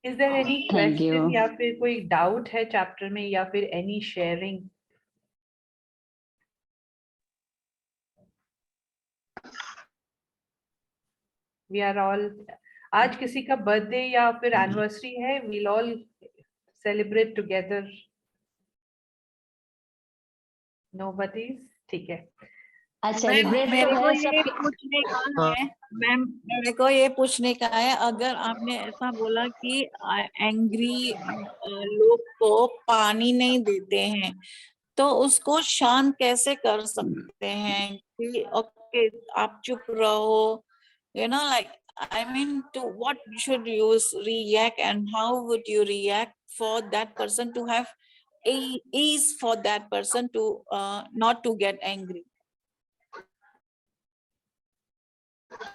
Is there any Thank you. question या फिर कोई डाउट है चैप्टर में या फिर any sharing? We are all, आज किसी का बर्थडे या फिर एनिवर्सरी है, we'll all celebrate together. Nobody's, ठीक है। मेरे को ये पूछने का है, अगर आपने ऐसा बोला कि एंग्री लोग को पानी नहीं देते हैं तो उसको शांत कैसे कर सकते हैं कि ओके आप चुप रहो, you know, like I mean, to what should you react and how would you react for that person to have ease, for that person to not to get angry?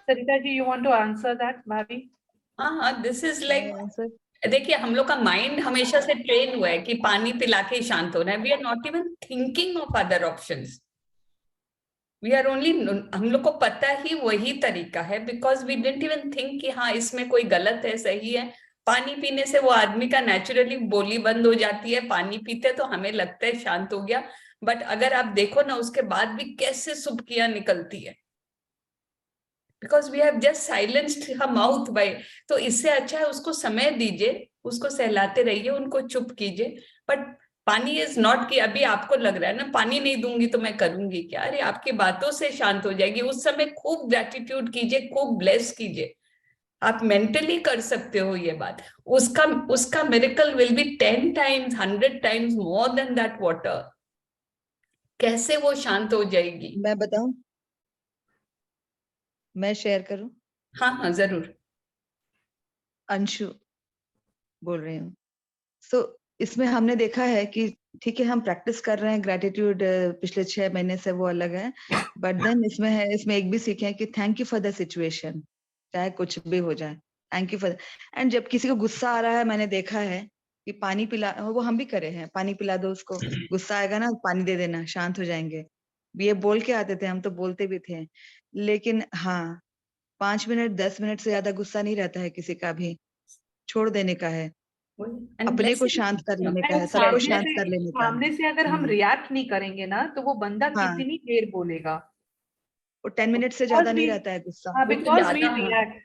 Sarita ji, you want to answer that, Bhavi? हाँ, this is like, देखिए हम लोग का mind हमेशा से train हुआ है कि पानी पिला के शांत होना है। We are not even thinking of other options, we are only, हम लोग को पता ही वही तरीका है, because we didn't even think कि हाँ इसमें कोई गलत है सही है। पानी पीने से वो आदमी का नेचुरली बोली बंद हो जाती है, पानी पीते तो हमें लगता है शांत हो गया, बट अगर आप देखो ना उसके बाद भी कैसे सुबकियां निकलती है, because we have just silenced her mouth by. तो इससे अच्छा है उसको समय दीजिए, उसको सहलाते रहिए, उनको चुप कीजिए। बट पानी इज नॉट कि अभी आपको लग रहा है ना पानी नहीं दूंगी तो मैं करूंगी क्या, अरे आपकी बातों से शांत हो जाएगी। उस समय खूब ग्रैटिट्यूड कीजिए, खूब ब्लेस कीजिए, आप मेंटली कर सकते हो ये बात, उसका miracle will be 10 times 100 times more than that water. कैसे वो शांत हो जाएगी? मैं बताऊं, मैं शेयर करूं? हाँ हाँ जरूर। अंशु बोल रही हूँ। सो इसमें हमने देखा है कि ठीक है हम प्रैक्टिस कर रहे हैं ग्रेटिट्यूड पिछले 6 महीने से, वो अलग है, बट देन इसमें एक भी सीखे कि thank you for the situation, चाहे कुछ भी हो जाए, थैंक यू फॉर। एंड जब किसी को गुस्सा आ रहा है, मैंने देखा है कि पानी पिला, वो हम भी करे हैं, पानी पिला दो उसको, गुस्सा आएगा ना पानी दे देना, शांत हो जाएंगे। ये बोल के आते थे, हम तो बोलते भी थे, लेकिन हाँ 5 मिनट 10 मिनट से ज्यादा गुस्सा नहीं रहता है किसी का भी, छोड़ देने का है, अपने को शांत कर लेने का है, सबको शांत कर लेने का। सामने से अगर हम रिएक्ट नहीं करेंगे ना, तो वो बंदा कितनी देर बोलेगा, वो 10 मिनट से ज्यादा नहीं रहता है गुस्सा। Because we react.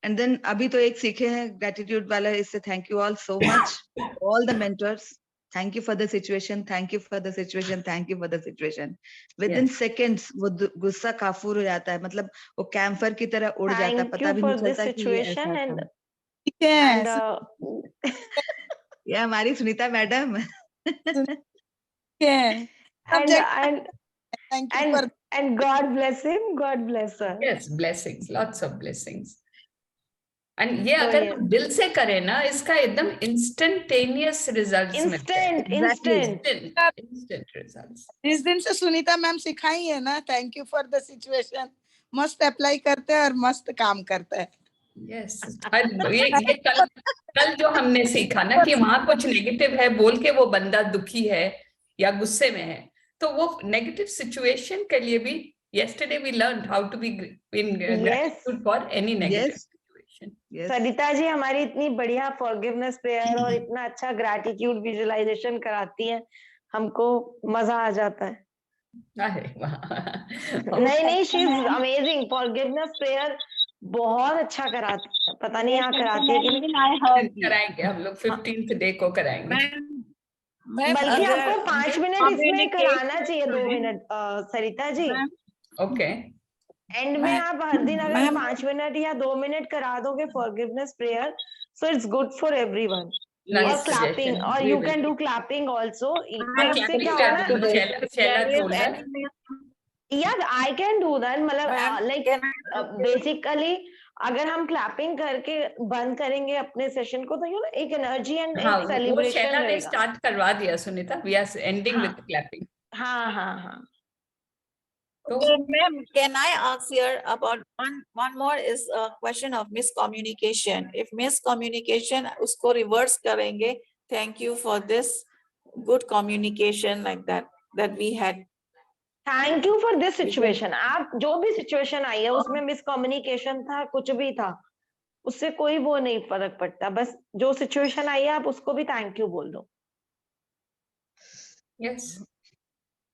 And then अभी तो एक सीखे हैं ग्रेटिट्यूड वाला, इससे thank you all so much, all the mentors, thank you for the situation, thank you for the situation, thank you for the situation. Within seconds वो गुस्सा काफूर हो जाता है, मतलब वो कैम्फर की तरह उड़ जाता है, पता भी नहीं चलता कि ये ऐसा था। ये हमारी Sunita madam. and God bless him, God bless her. Yes, blessings, lots of blessings. And ये अगर हम दिल से करें ना, इसका एकदम इंस्टेंटेनियस रिजल्ट्स मिलते हैं। Instant results. जिस दिन से सुनीता मैम सिखाई है ना, thank you for the situation, मस्त अप्लाई करते हैं और मस्त काम करता है। यस, ये कल जो हमने सीखा ना कि वहां कुछ नेगेटिव है बोल के वो बंदा दुखी है या गुस्से में है, तो वो नेगेटिव सिचुएशन के लिए भी yesterday we learned how to be in gratitude for any negative situation. Sarita ji हमारी इतनी बढ़िया फॉरगिवनेस प्रेयर और इतना अच्छा ग्रैटिट्यूड विजुअलाइजेशन कराती है, हमको मजा आ जाता है। नहीं she is amazing, forgiveness prayer बहुत अच्छा कराती है, पता नहीं यहाँ कराती है कि नहीं। कराएंगे हम लोग 15th डे को कराएंगे, बल्कि आपको 5 मिनट इसमें कराना चाहिए, 2 minute Sarita ji. Okay, and में आप हर दिन अगर 5 मिनट या 2 मिनट करा दोगे forgiveness prayer, so it's good for everyone. और क्लैपिंग, और you can do clapping also. यार आई कैन डू दैट, मतलब लाइक बेसिकली अगर हम क्लैपिंग करके बंद करेंगे अपने सेशन को, तो यू नो एक एनर्जी एंड सेलिब्रेशन रहेगा। स्टार्ट करवा दिया Sunita, we are ending with clapping. हाँ हाँ हाँ। Okay, ma'am, can I ask here about one more is a question of miscommunication. If miscommunication उसको reverse करेंगे, thank you for this good communication like that we had. Thank you for this situation. आप जो भी situation आई है उसमें miscommunication था, कुछ भी था, उससे कोई वो नहीं फर्क पड़ता, बस जो सिचुएशन आई है आप उसको भी थैंक यू बोल दो। यस,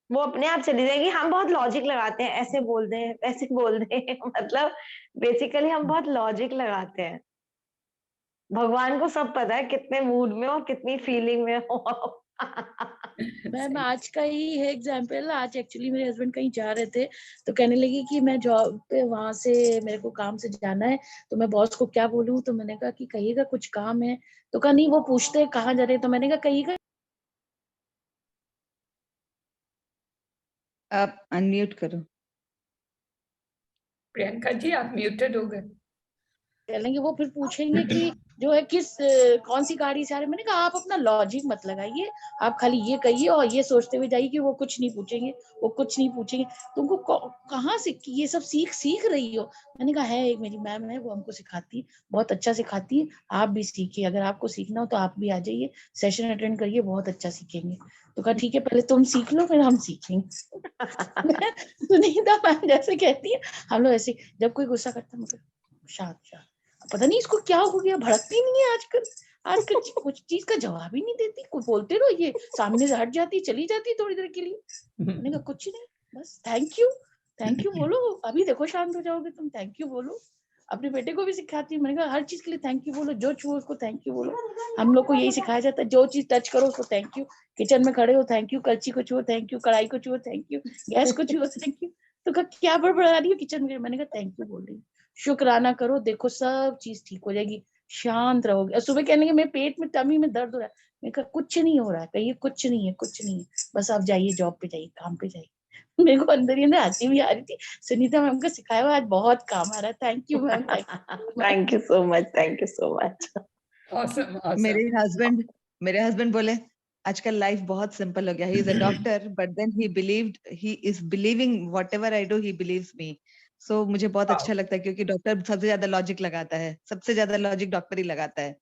वो अपने आप चली जाएगी। हम बहुत लॉजिक लगाते हैं, ऐसे बोल दे वैसे बोल दे, मतलब बेसिकली हम बहुत लॉजिक लगाते हैं। भगवान को सब पता है कितने मूड में हो, कितनी फीलिंग में हो। मैम आज का ही है एग्जाम्पल। आज एक्चुअली मेरे हस्बैंड कहीं जा रहे थे, तो कहने लगी कि मैं जॉब पे वहां से मेरे को काम से जाना है, तो मैं बॉस को क्या बोलूं। तो मैंने कहा कि कहिएगा कुछ काम है, तो कहा नहीं वो पूछते हैं कहाँ जा रहे हैं, तो मैंने कहा कहिएगा। आप अनम्यूट करो। प्रियंका जी आप म्यूटेड हो गए। चलेंगे वो फिर पूछेंगे कि जो है किस कौन सी गाड़ी से आ रहे। मैंने कहा आप अपना लॉजिक मत लगाइए, आप खाली ये कहिए और ये सोचते हुए जाइए कि वो कुछ नहीं पूछेंगे, वो कुछ नहीं पूछेंगे। तुमको कहाँ से ये सब सीख रही हो। मैंने कहा है एक मेरी मैम है, वो हमको सिखाती, बहुत अच्छा सिखाती है, आप भी सीखिए, अगर आपको सीखना हो तो आप भी आ जाइए, सेशन अटेंड करिए, बहुत अच्छा सीखेंगे। तो कहा ठीक है पहले तुम सीख लो फिर हम सीखेंगे। सुनीता मैम जैसे कहती है, हम लोग ऐसे जब कोई गुस्सा करता है मतलब शांत, पता नहीं इसको क्या हो गया, भड़कती नहीं है आजकल कुछ चीज का जवाब ही नहीं देती, कुछ बोलते रहो ये सामने से हट जाती, चली जाती थोड़ी देर के लिए। मैंने कहा कुछ नहीं, बस थैंक यू बोलो, अभी देखो शांत हो जाओगे तुम, थैंक यू बोलो। अपने बेटे को भी सिखाती हूँ, मैंने कहा हर चीज के लिए थैंक यू बोलो, जो छुओ उसको थैंक यू बोलो। हम लोग को यही सिखाया जाता है, जो चीज टच करो उसको थैंक यू, किचन में खड़े हो थैंक यू, कच्ची को छुओ थैंक यू, कढ़ाई को छुओ थैंक यू, गैस को छुओ थैंक यू। तो क्या बड़बड़ा रही हो किचन में, मैंने कहा थैंक यू बोल रही हूँ। शुक्राना करो, देखो सब चीज ठीक हो जाएगी, शांत रहोगे। और सुबह कहने के मेरे पेट में टमी में दर्द हो रहा है, मैंने कहा कुछ नहीं हो रहा है, कहिए कुछ नहीं है, कुछ नहीं है, बस आप जाइए जॉब पे जाइए, काम पे जाइए। मेरे को अंदर ही अंदर हंसी भी आ रही थी। सुनीता मैम को सिखाया हुआ आज बहुत काम आ रहा है। Thank you ma'am. Thank you so much, thank you so much. Awesome, awesome. मेरे हस्बैंड बोले आजकल लाइफ बहुत सिंपल हो गया, he is a doctor but then he is believing whatever I do, he believes me. So मुझे बहुत अच्छा लगता है, क्योंकि डॉक्टर सबसे ज्यादा लॉजिक लगाता है, सबसे ज्यादा लॉजिक डॉक्टर ही लगाता है।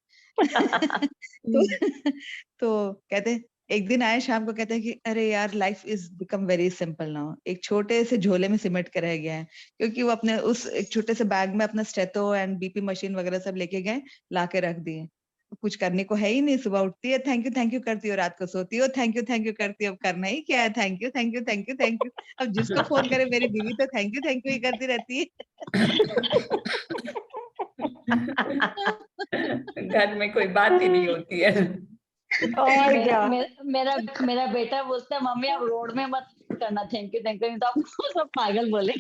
तो कहते एक दिन आए शाम को, कहते हैं कि अरे यार life is become very simple now. एक छोटे से झोले में सिमट के रह गया है, क्योंकि वो अपने उस एक छोटे से बैग में अपना स्टेथो एंड बीपी मशीन वगैरह सब लेके गए, ला के रख दिए। कुछ करने को है ही नहीं, सुबह उठती है थैंक यू करती हो, रात को सोती हो थैंक यू करती हो, अब करना ही क्या है, थैंक यू। अब जिसको फोन करे मेरी बीवी तो थैंक यू ही करती रहती है। घर में कोई बात ही नहीं होती है। और क्या? मेरा बेटा बोलता है मम्मी आप रोड में मत करना थैंक यू नहीं तो आपको सब पागल बोले।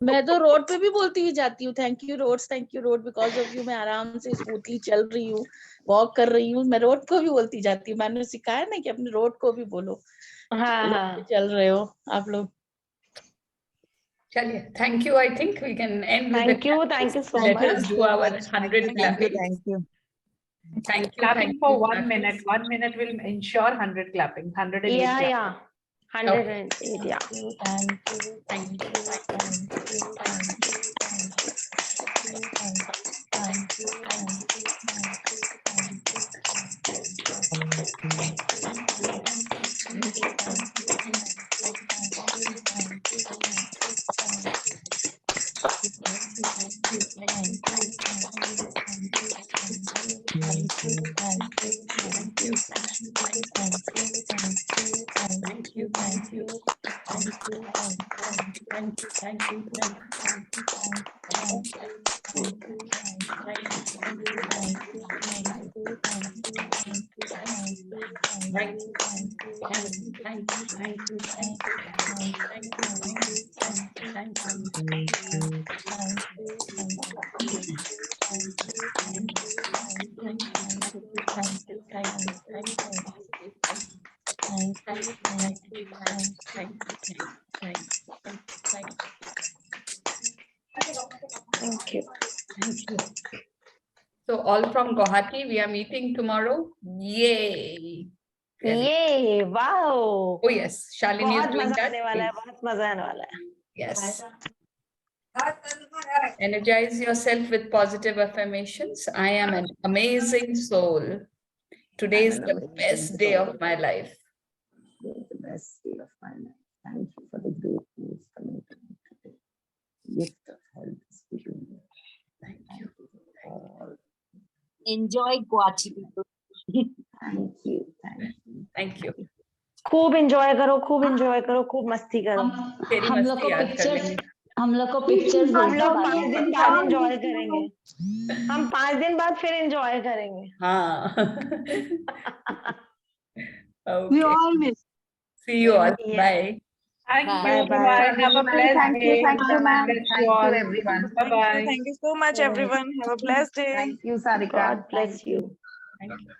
मैं तो रोड पे भी बोलती हुई जाती हूँ thank you road because of you. मैं आराम से स्मूथली चल रही हूँ, वॉक कर रही हूँ, मैं रोड को भी बोलती जाती हूँ। मैंने सिखाया ना कि अपने रोड को भी बोलो। हाँ। चल रहे हो आप लोग। चलिए, thank you. I think we can end with Thank you so Let much. us do our 100 clapping. Thank you. Clapping for 1 minute. 1 minute will ensure 100 clapping. 108 clapping. Yeah. 108, yeah. Thank you. So all from Guwahati, we are meeting tomorrow. Yay! Yay! Wow! Oh yes, Shalini is doing that. बहुत मजा आने वाला है। Yes. Energize yourself with positive affirmations. I am an amazing soul. Today is the best day of my life. The best day of my life. Thank you for the great news coming to me today. Gift of health is giving me. Thank you. All. Enjoy Guwahati people. Thank you. Thank you. खूब enjoy करो, खूब मस्ती करो। हम लोग को pictures हम लोग 5 दिन बाद एंजॉय करेंगे। हम 5 दिन बाद फिर एंजॉय करेंगे। हाँ। We all miss. See you all. Yeah. Bye. Thank Bye you. bye. Have a blessed day. Thank you, ma'am. Bless you all. everyone. Bye-bye. Thank you so much, everyone. Have a blessed day. Thank you, Sarika. God bless you. Thank you.